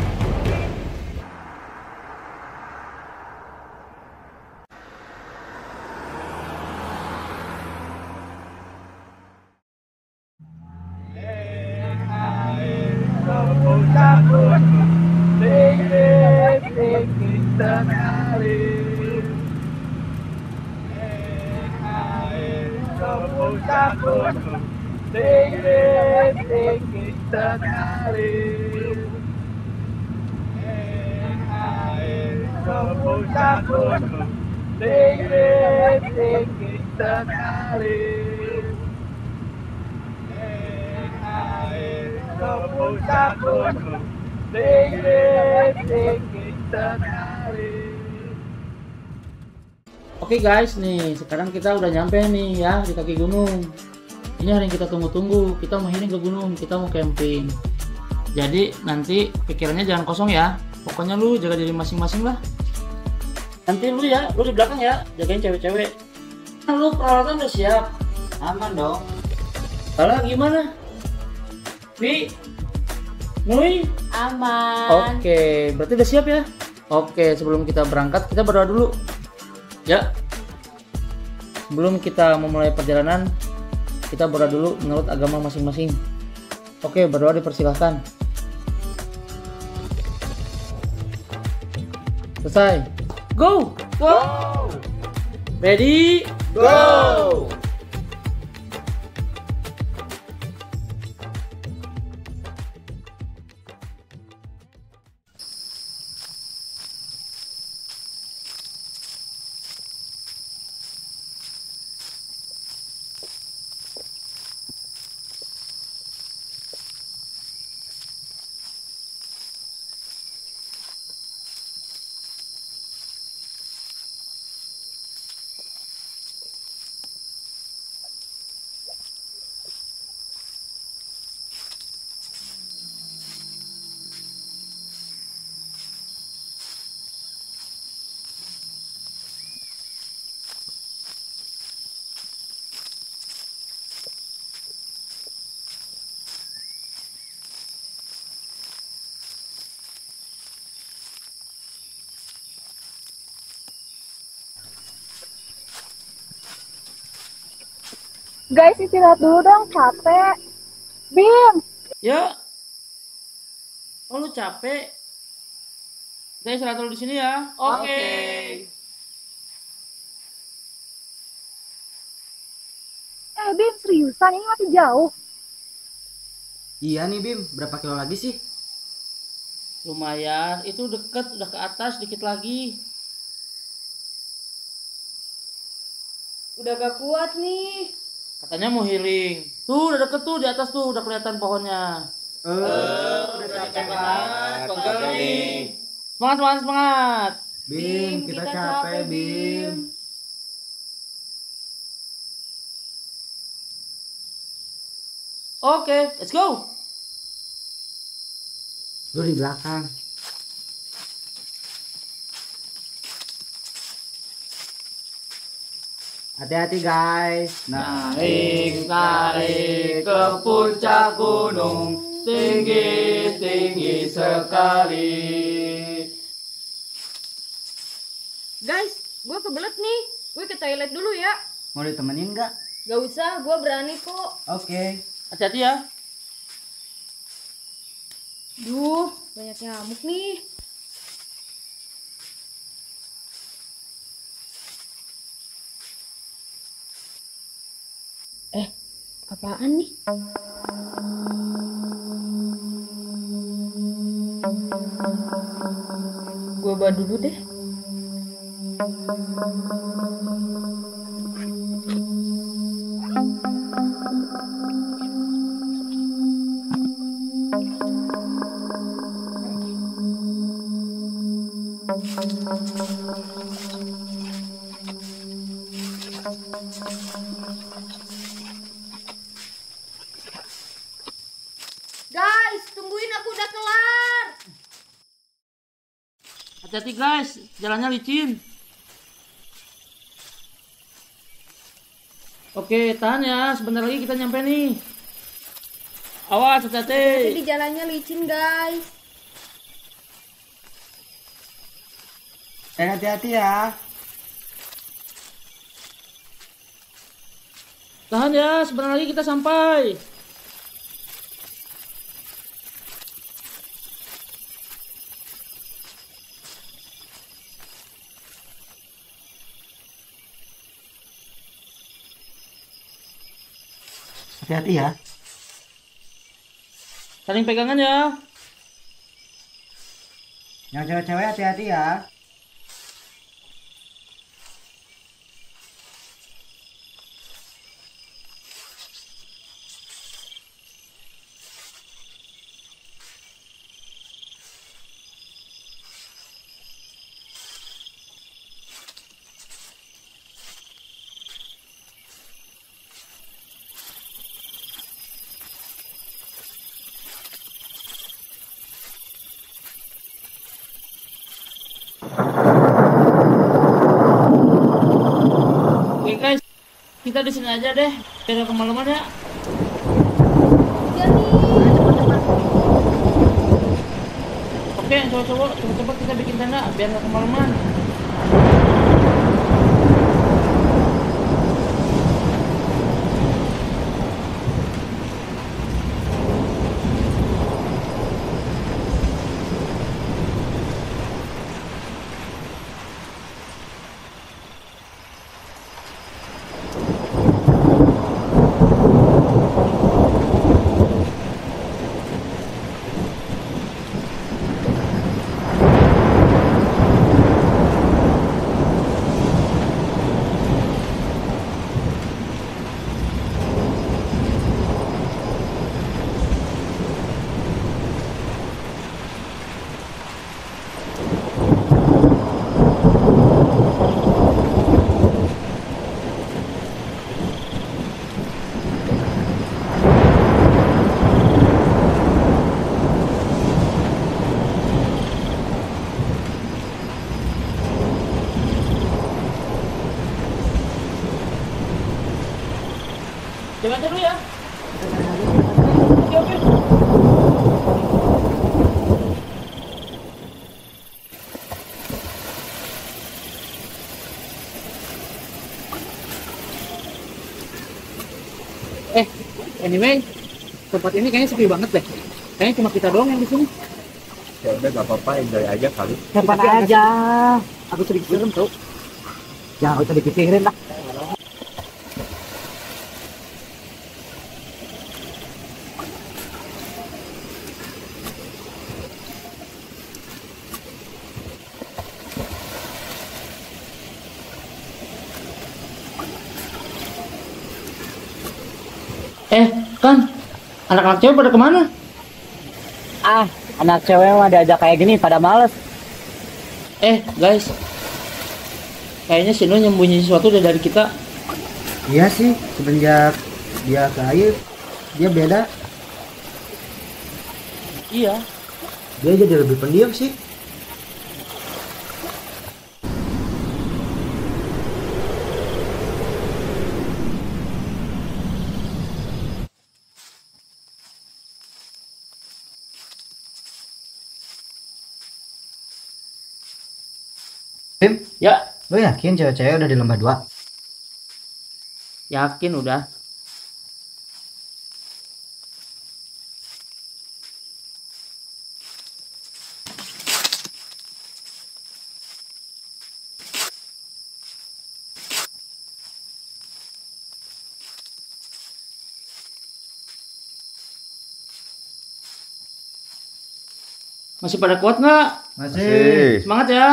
[SPEAKER 11] Oke guys, nih sekarang kita udah nyampe nih ya di kaki gunung. Ini hari yang kita tunggu-tunggu. Kita mau healing ke gunung, kita mau camping. Jadi nanti pikirannya jangan kosong ya. Pokoknya lu jaga diri masing-masing lah. Nanti lu ya, lu di belakang ya, jagain cewek-cewek. Lu peralatan udah siap? Aman dong. Kalau gimana? Wi, Nui?
[SPEAKER 10] Aman.
[SPEAKER 11] Oke, berarti udah siap ya? Oke, sebelum kita berangkat, kita berdoa dulu. Ya, sebelum kita memulai perjalanan, kita berdoa dulu menurut agama masing-masing. Oke, berdoa dipersilahkan. Selesai. Go! Go! Ready?
[SPEAKER 5] Go!
[SPEAKER 3] Guys, istirahat dulu dong, capek. Bim.
[SPEAKER 11] Ya. Oh, lu capek? Kita istirahat dulu di sini ya. Oke.
[SPEAKER 3] Bim, seriusan ini masih jauh.
[SPEAKER 12] Iya nih Bim, berapa kilo lagi sih?
[SPEAKER 11] Lumayan, itu deket, udah ke atas dikit lagi.
[SPEAKER 7] Udah gak kuat nih.
[SPEAKER 11] Katanya mau healing. Tuh udah deket tuh di atas tuh udah kelihatan pohonnya.
[SPEAKER 12] Udah capek banget,
[SPEAKER 11] pegel nih. Semangat, semangat, semangat.
[SPEAKER 12] Bim, kita capek Bim.
[SPEAKER 11] Oke, let's go.
[SPEAKER 12] Lu di belakang. Hati-hati guys.
[SPEAKER 11] Naik ke puncak gunung, tinggi sekali.
[SPEAKER 7] Guys, gue kebelet nih. Gue ke toilet dulu ya.
[SPEAKER 12] Mau ditemenin nggak?
[SPEAKER 7] Gak usah, gue berani kok.
[SPEAKER 12] Oke.
[SPEAKER 11] Hati-hati ya.
[SPEAKER 7] Duh, banyak nyamuk nih. Apaan nih? Gue bawa dulu deh. Guys, tungguin, aku udah kelar.
[SPEAKER 11] Hati-hati guys, jalannya licin. Oke, tahan ya, sebentar lagi kita nyampe nih. Awas
[SPEAKER 7] Hati-hati
[SPEAKER 11] hati-hati.
[SPEAKER 7] di jalannya licin guys.
[SPEAKER 12] Hati-hati ya.
[SPEAKER 11] Tahan ya, sebentar lagi kita sampai.
[SPEAKER 12] Hati-hati ya.
[SPEAKER 11] Saling pegangan ya.
[SPEAKER 12] Yang cewek-cewek hati-hati ya.
[SPEAKER 11] Oke guys, kita di sini aja deh. Biar nggak kemalaman ya. Oke, cowok-cowok, cepet-cepet kita bikin tenda biar nggak kemalaman. Jangan dulu ya. Oke, oke. Anyway, tempat ini kayaknya sepi banget deh. Kayaknya cuma kita doang yang di sini.
[SPEAKER 5] Ya udah gak apa-apa, enjoy aja kali.
[SPEAKER 12] Kapan aja. Aku sedikit serem tau. Jangan usah dipikirin lah.
[SPEAKER 11] Kan, anak-anak cewek pada kemana?
[SPEAKER 12] Ah, anak cewek mah diajak kayak gini pada males.
[SPEAKER 11] Guys, kayaknya si Nur nyembunyi sesuatu dari kita.
[SPEAKER 12] Iya sih, semenjak dia ke air, dia beda.
[SPEAKER 11] Iya.
[SPEAKER 12] Dia jadi lebih pendiam sih. Bim,
[SPEAKER 11] Ya,
[SPEAKER 12] lo yakin cewek-cewek udah di lembah 2?
[SPEAKER 11] yakin udah. Masih pada kuat nggak?
[SPEAKER 12] Masih.
[SPEAKER 11] Semangat ya.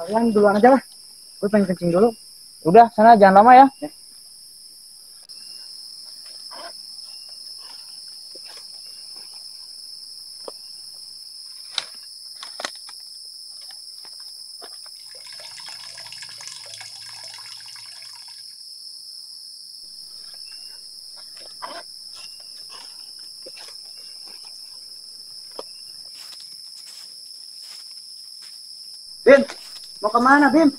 [SPEAKER 12] Kalian duluan aja lah. Gue pengen kencing dulu.
[SPEAKER 11] Udah, sana jangan lama ya.
[SPEAKER 12] Bim, mau kemana Bim?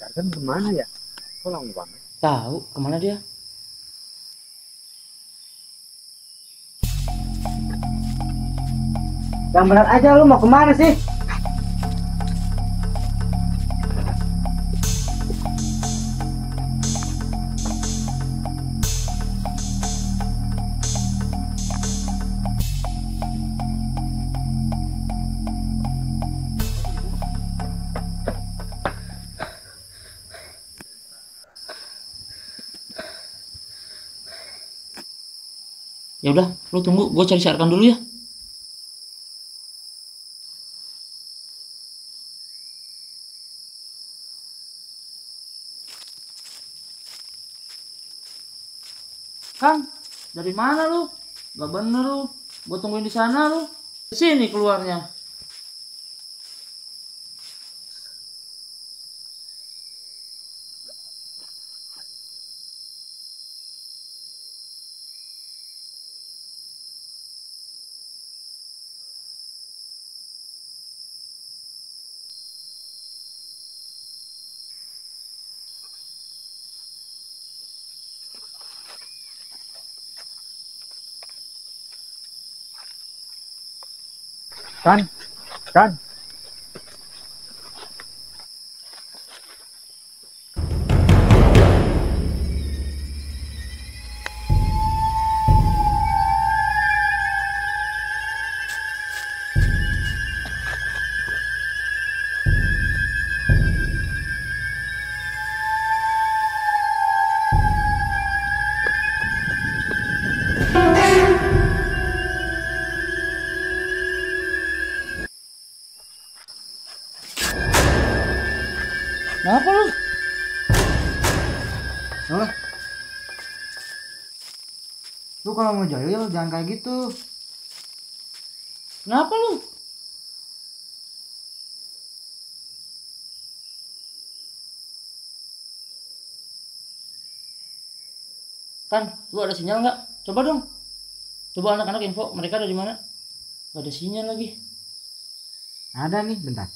[SPEAKER 1] Jargon kemana ya? Kok lama banget?
[SPEAKER 11] Tahu kemana dia?
[SPEAKER 12] Yang benar aja, lu mau kemana sih?
[SPEAKER 11] Ya udah, lu tunggu, gue cari si Arkan dulu ya. Kang, dari mana lu? Gak bener lu. Gue tungguin di sana lu. Di sini keluarnya.
[SPEAKER 1] Kan.
[SPEAKER 11] Kenapa lu?
[SPEAKER 12] Oh. Lu kalau mau jahil jangan kayak gitu.
[SPEAKER 11] Kenapa lu? Kan, lu ada sinyal nggak? Coba dong. Coba anak-anak info, mereka ada di mana? Gak ada sinyal lagi.
[SPEAKER 12] Ada nih, bentar.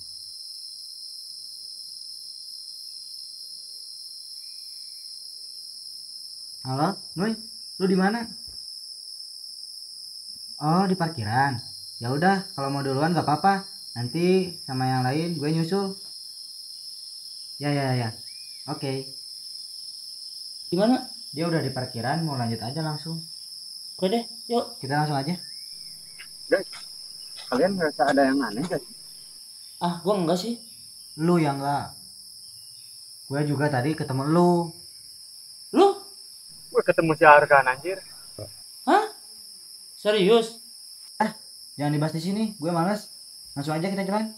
[SPEAKER 12] Halo, Nuy, lu di mana? Oh, di parkiran. Ya udah, kalau mau duluan gak apa-apa. Nanti sama yang lain gue nyusul. Ya. Oke.
[SPEAKER 11] Gimana?
[SPEAKER 12] Dia udah di parkiran, mau lanjut aja langsung.
[SPEAKER 11] Oke deh, yuk.
[SPEAKER 12] Kita langsung aja.
[SPEAKER 1] Guys, kalian ngerasa ada yang aneh gak?
[SPEAKER 11] Ah, gua enggak sih.
[SPEAKER 12] Lu yang enggak. Gue juga tadi ketemu lu.
[SPEAKER 11] Lu?
[SPEAKER 1] Gue ketemu si Arkan anjir.
[SPEAKER 11] Hah? Serius?
[SPEAKER 12] Jangan dibahas di sini, gue males. Langsung aja kita jalan.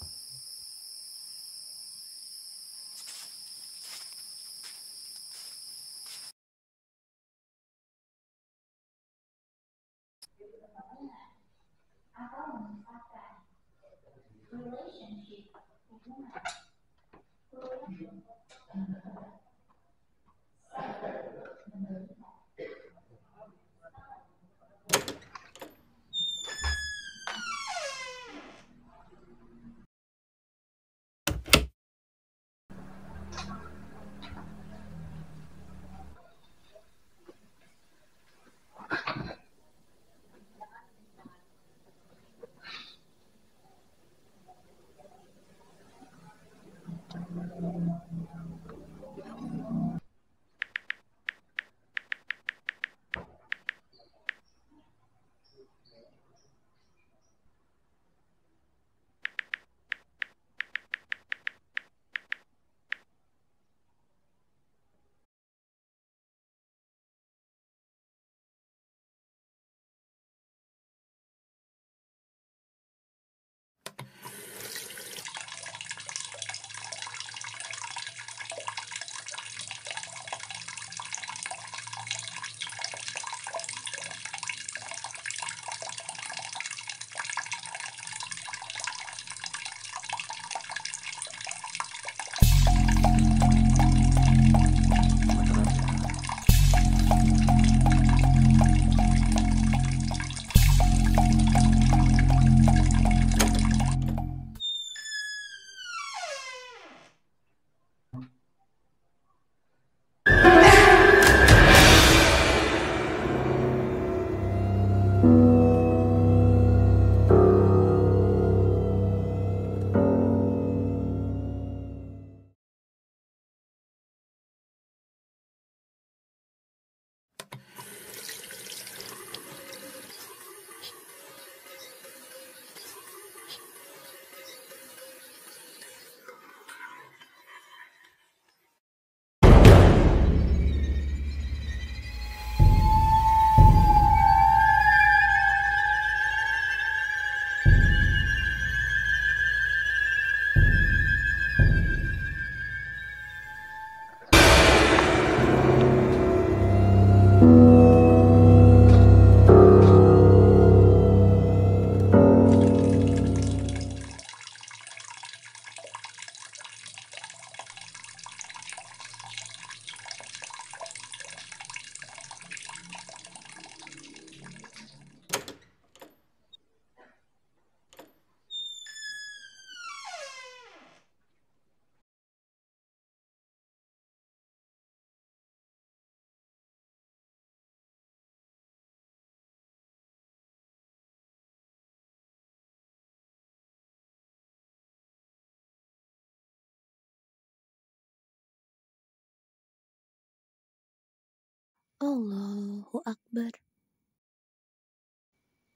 [SPEAKER 13] Allahu Akbar.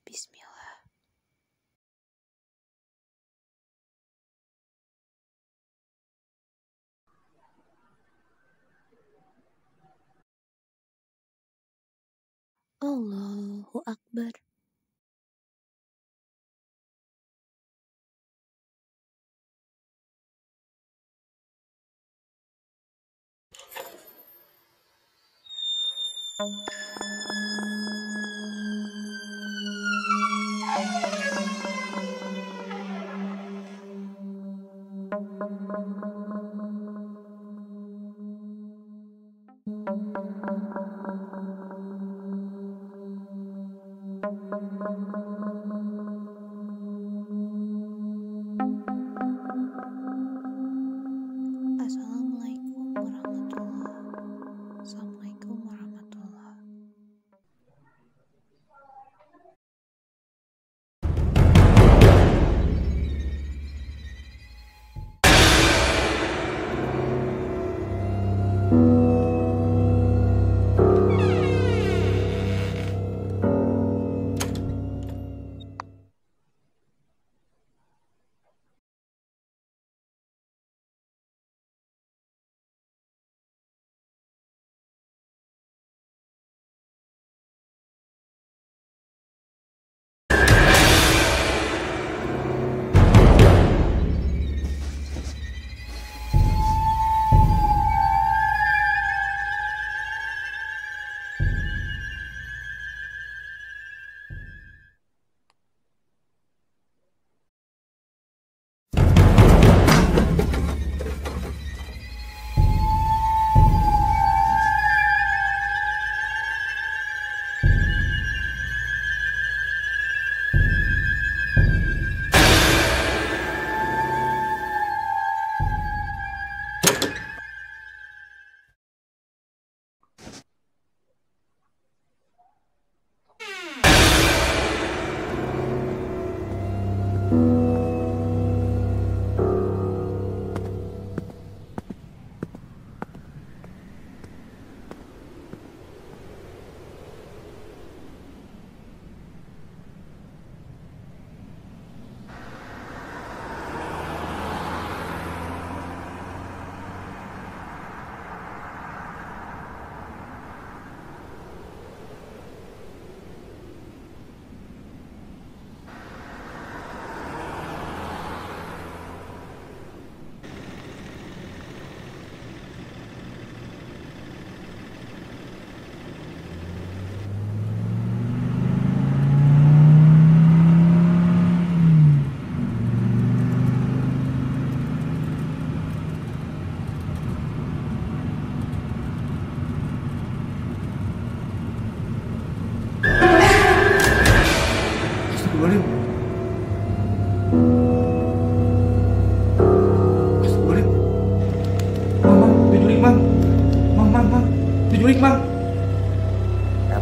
[SPEAKER 13] Bismillah. Allahu Akbar. Assalamualaikum warahmatullahi. Assalamualaikum warahmatullahi.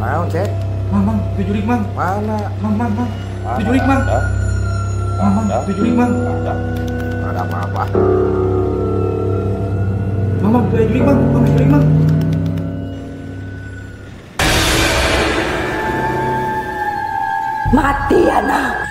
[SPEAKER 1] Mang, cek. Mang, tujuh mang.
[SPEAKER 5] Mana?
[SPEAKER 1] Mang. Tujuh mang. Mang, tujuh mang.
[SPEAKER 5] Ada apa-apa.
[SPEAKER 1] Mang, tujuh mang.
[SPEAKER 10] Mati anak.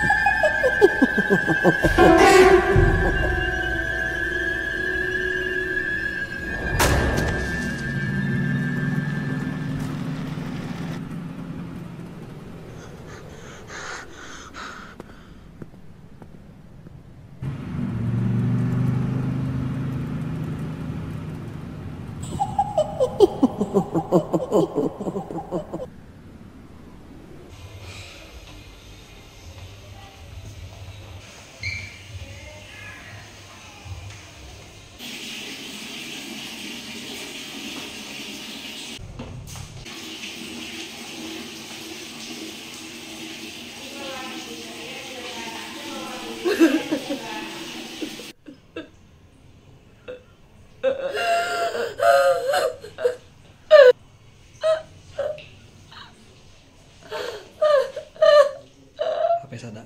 [SPEAKER 1] HP sadar.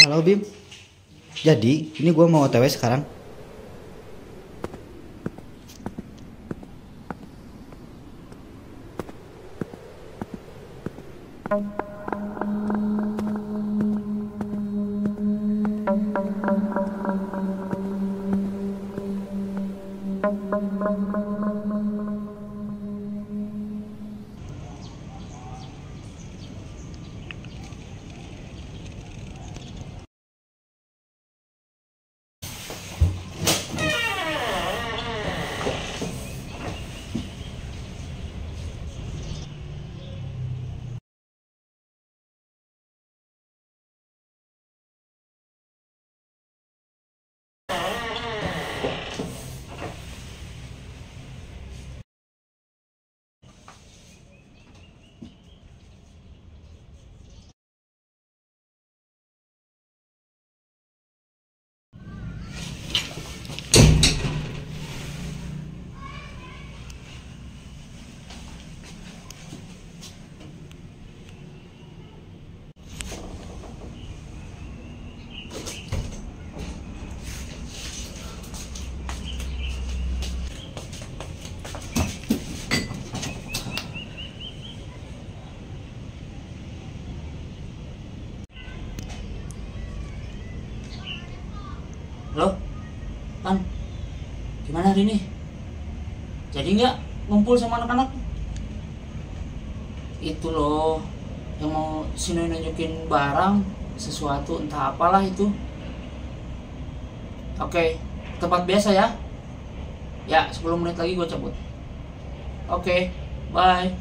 [SPEAKER 12] Halo Bim. Jadi, ini gue mau OTW sekarang.
[SPEAKER 11] Halo, Pan, gimana hari ini? Jadi nggak ngumpul sama anak-anak? Itu loh, yang mau sini nunjukin barang, sesuatu entah apalah itu. Oke, tempat biasa ya? Ya, 10 menit lagi gue cabut. Oke, bye.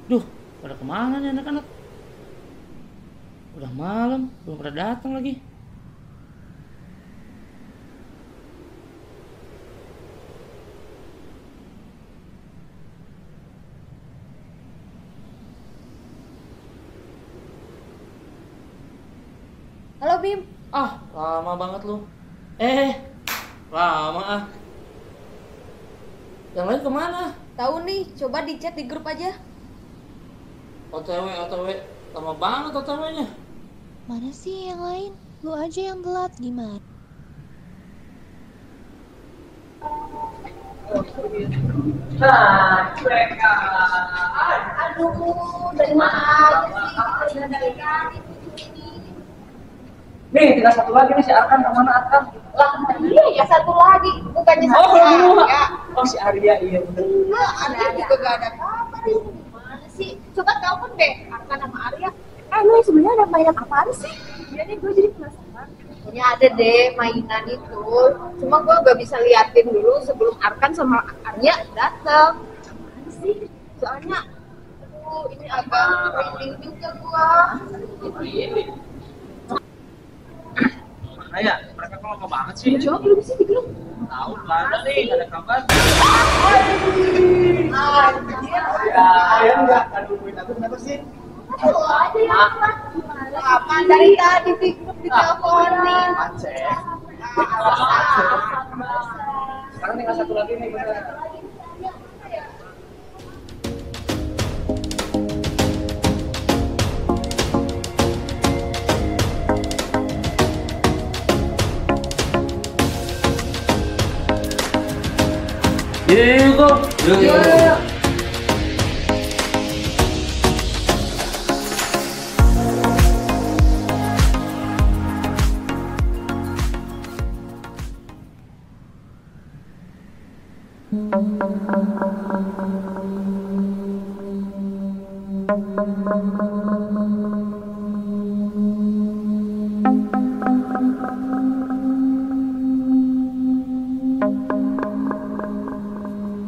[SPEAKER 11] Duh, pada kemana nih anak-anak? Udah malam, belum pada datang lagi.
[SPEAKER 7] Halo Bim.
[SPEAKER 11] Ah, lama banget lu. Lama ah. Yang lain kemana?
[SPEAKER 7] Tahu nih, coba di chat di grup aja.
[SPEAKER 11] OTW, lama banget OTW-nya.
[SPEAKER 13] Mana sih yang lain? Lu aja yang telat gimana?
[SPEAKER 3] Aduh, dari mana aja sih?
[SPEAKER 11] Nih, tinggal satu lagi nih si Arkan, kemana Arkan?
[SPEAKER 3] Lah, iya ya satu lagi, bukannya satu lagi. Ya.
[SPEAKER 11] Oh si Arya iya bener.
[SPEAKER 3] Arya juga gak ada kabar. Mana sih? Coba telepon deh Arkan sama Arya. Lu sebenarnya ada mainan apaan sih? Iya nih gue jadi penasaran. Ya ada deh mainan itu. Cuma gue gak bisa liatin dulu sebelum Arkan sama Arya datang. Apaan sih? Soalnya ini agak merinding juga gue.
[SPEAKER 11] Mana ya? Mereka kok lama banget sih?
[SPEAKER 3] Jawab belum sih belum?
[SPEAKER 11] Tahu nggak ada nih, nggak ada kabar.
[SPEAKER 3] Kalian
[SPEAKER 11] nggak nungguin aku kenapa sih?
[SPEAKER 3] Apa dari tadi di grup di teleponin?
[SPEAKER 11] Sekarang tinggal satu lagi nih bener. Yuk.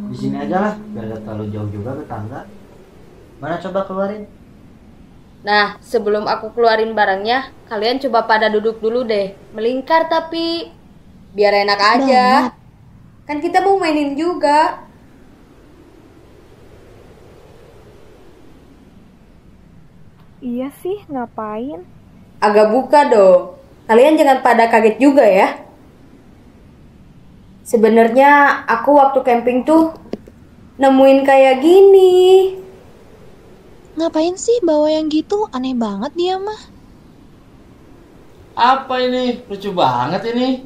[SPEAKER 12] Di sini aja lah, biar gak terlalu jauh juga ke tangga. Mana coba keluarin?
[SPEAKER 7] Nah, sebelum aku keluarin barangnya, kalian coba pada duduk dulu deh. Melingkar tapi biar enak aja. Kan kita mau mainin juga.
[SPEAKER 13] Iya sih, ngapain?
[SPEAKER 7] Agak buka dong. Kalian jangan pada kaget juga ya. Sebenarnya aku waktu camping tuh nemuin kayak gini.
[SPEAKER 13] Ngapain sih bawa yang gitu? Aneh banget dia mah.
[SPEAKER 11] Apa ini? Lucu banget ini.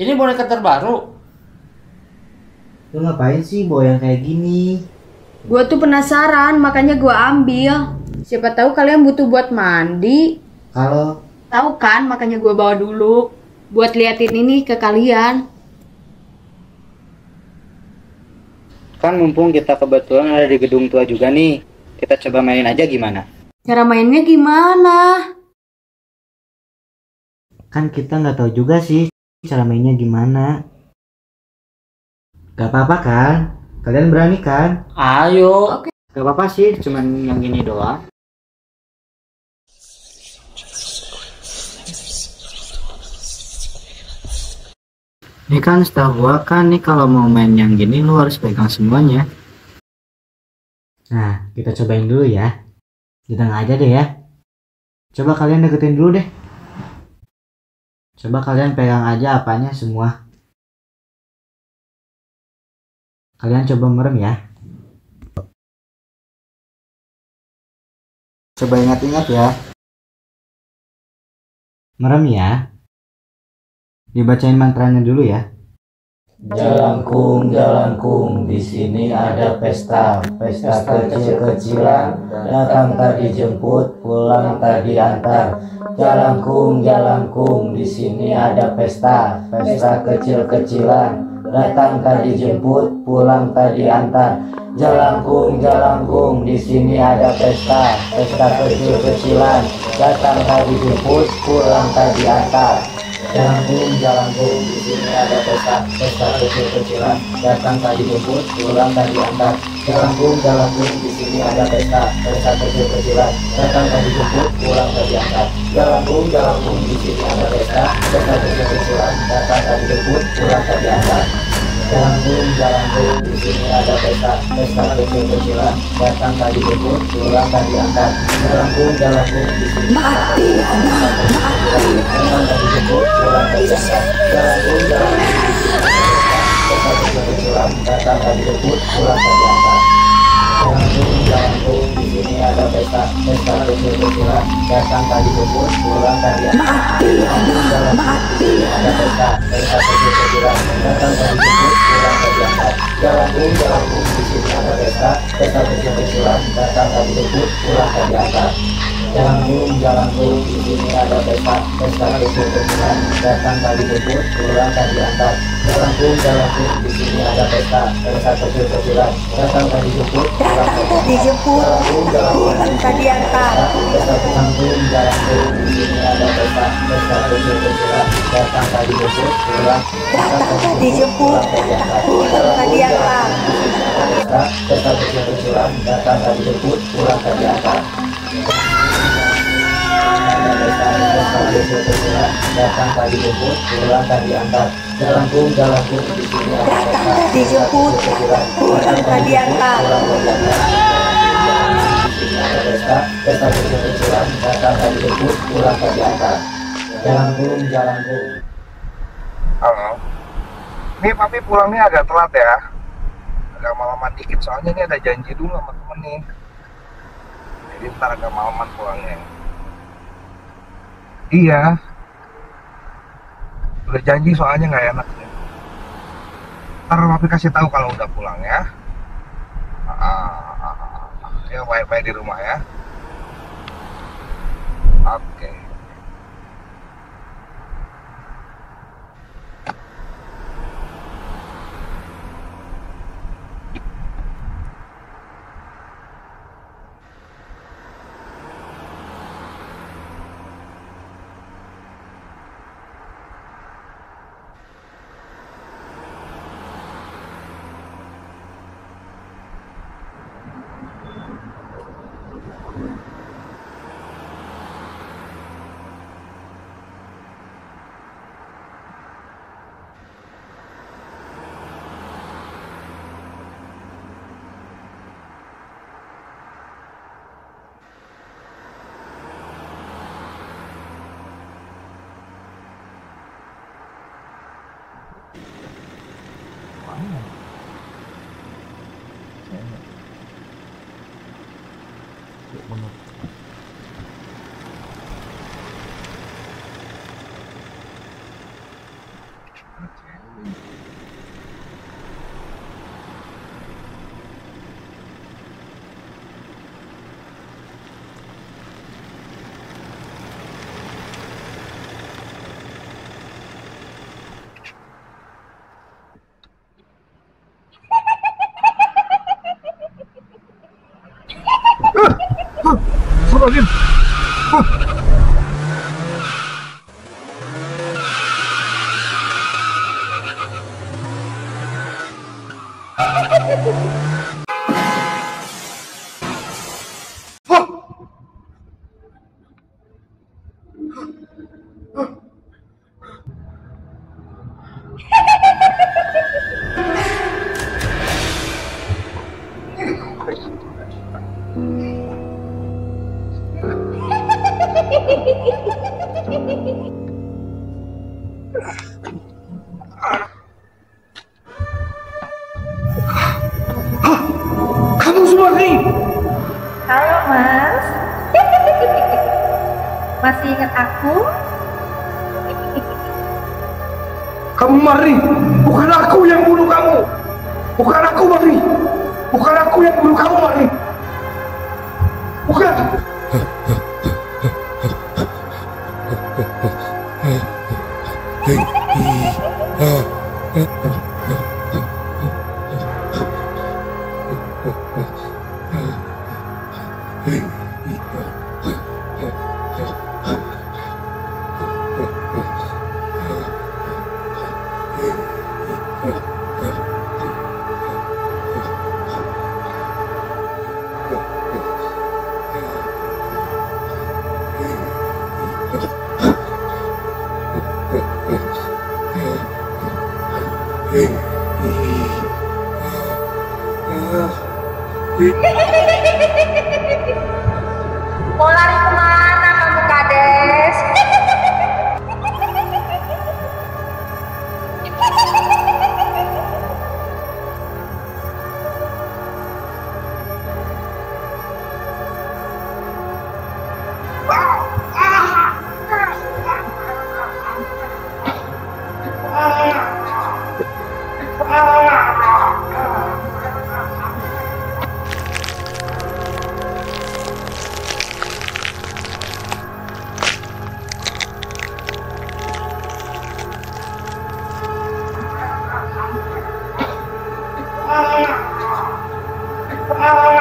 [SPEAKER 11] Ini boneka terbaru.
[SPEAKER 12] Lu ngapain sih bawa yang kayak gini?
[SPEAKER 7] Gua tuh penasaran, makanya gua ambil. Siapa tahu kalian butuh buat mandi.
[SPEAKER 12] Kalau
[SPEAKER 7] tahu kan, makanya gua bawa dulu buat liatin ini ke kalian.
[SPEAKER 12] kan mumpung kita kebetulan ada di gedung tua juga nih, kita coba mainin aja gimana?
[SPEAKER 7] Cara mainnya gimana?
[SPEAKER 12] Kan kita nggak tahu juga sih cara mainnya gimana. Gak apa-apa kan? Kalian berani kan?
[SPEAKER 11] Ayo.
[SPEAKER 7] Oke.
[SPEAKER 12] Gak apa-apa sih, cuman yang gini doang. Ini kan setahu gua kan nih kalau mau main yang gini lu harus pegang semuanya. Nah, kita cobain dulu ya. Di tengah aja deh ya. Coba kalian deketin dulu deh. Coba kalian pegang aja apanya semua. Kalian coba merem ya. Coba ingat-ingat ya. Merem ya. Dibacain mantranya dulu ya.
[SPEAKER 14] Jalangkung, jalangkung, di sini ada pesta kecil-kecilan. Datang tadi jemput, pulang tadi antar. Jalangkung, jalangkung, di sini ada pesta kecil-kecilan. Datang tadi jemput, pulang tadi antar. Jalangkung, jalangkung, di sini ada pesta kecil-kecilan. Datang tadi jemput, pulang tadi antar. Jalangkung, jalangkung, di sini ada pesta kecil-kecilan. Datang tadi jemput, pulang tadi antar. Jalangkung, jalangkung, di sini ada pesta kecil-kecilan. Datang tadi jemput, pulang tadi antar. Jalangkung, jalangkung, di sini ada pesta kecil-kecilan. Datang tadi jemput, pulang tadi antar. Jalangkung, jalangkung, di sini ada pesta kecil-kecilan. Datang tadi jemput, pulang tadi antar. Jalangkung, jalangkung, di sini mati anak, datang tadi jemput, pulang tadi antar. Jalangkung, jalangkung, pesta kecil-kecilan. Datang tadi jemput, pulang tadi antar. Jalangkung, jalangkung, di sini ada pesta kecil-kecilan. Datang tadi jemput, pulang tadi antar. Jalangkung, jalangkung, di sini ada pesta kecil-kecilan. Datang tadi jemput, pulang tadi antar. Jalangkung, jalangkung, di sini ada pesta kecil-kecilan. Datang tadi jemput, pulang tadi antar. Jalanku, di sini ada pesta kecil-kecilan, datang tadi jemput, pulang tadi antar. Jalanku, di sini ada pesta kecil-kecilan, datang tadi jemput, pulang tadi antar. Jalanku, di sini ada pesta kecil-kecilan, datang tadi jemput, pulang tadi antar. Pesta kecil-kecilan, datang tadi jemput, pulang tadi antar. Datang tadi jemput, pulang tadi antar. Jalanku, di sini ada tadi jemput, pulang tadi antar. Pesta kecil-kecilan, datang tadi jemput, pulang tadi antar. Jalanku.
[SPEAKER 5] Halo. Nih papi pulangnya agak telat ya. Agak malaman dikit soalnya ini ada janji dulu sama temen nih. Jadi ntar agak malaman pulangnya. Iya. Udah janji soalnya nggak enak ya. Ntar papi kasih tahu kalau udah pulang ya. Ya baik-baik di rumah ya. Oke. Astagfirullahaladzim.
[SPEAKER 2] Kamu Sumarni?
[SPEAKER 3] Halo Mas. Masih ingat aku?
[SPEAKER 2] Kamu Marni, bukan aku yang bunuh kamu. Bukan aku Marni. Bukan aku yang bunuh kamu Marni. Bukan.
[SPEAKER 3] Mau lari kemana kamu Kades?
[SPEAKER 5] Ah.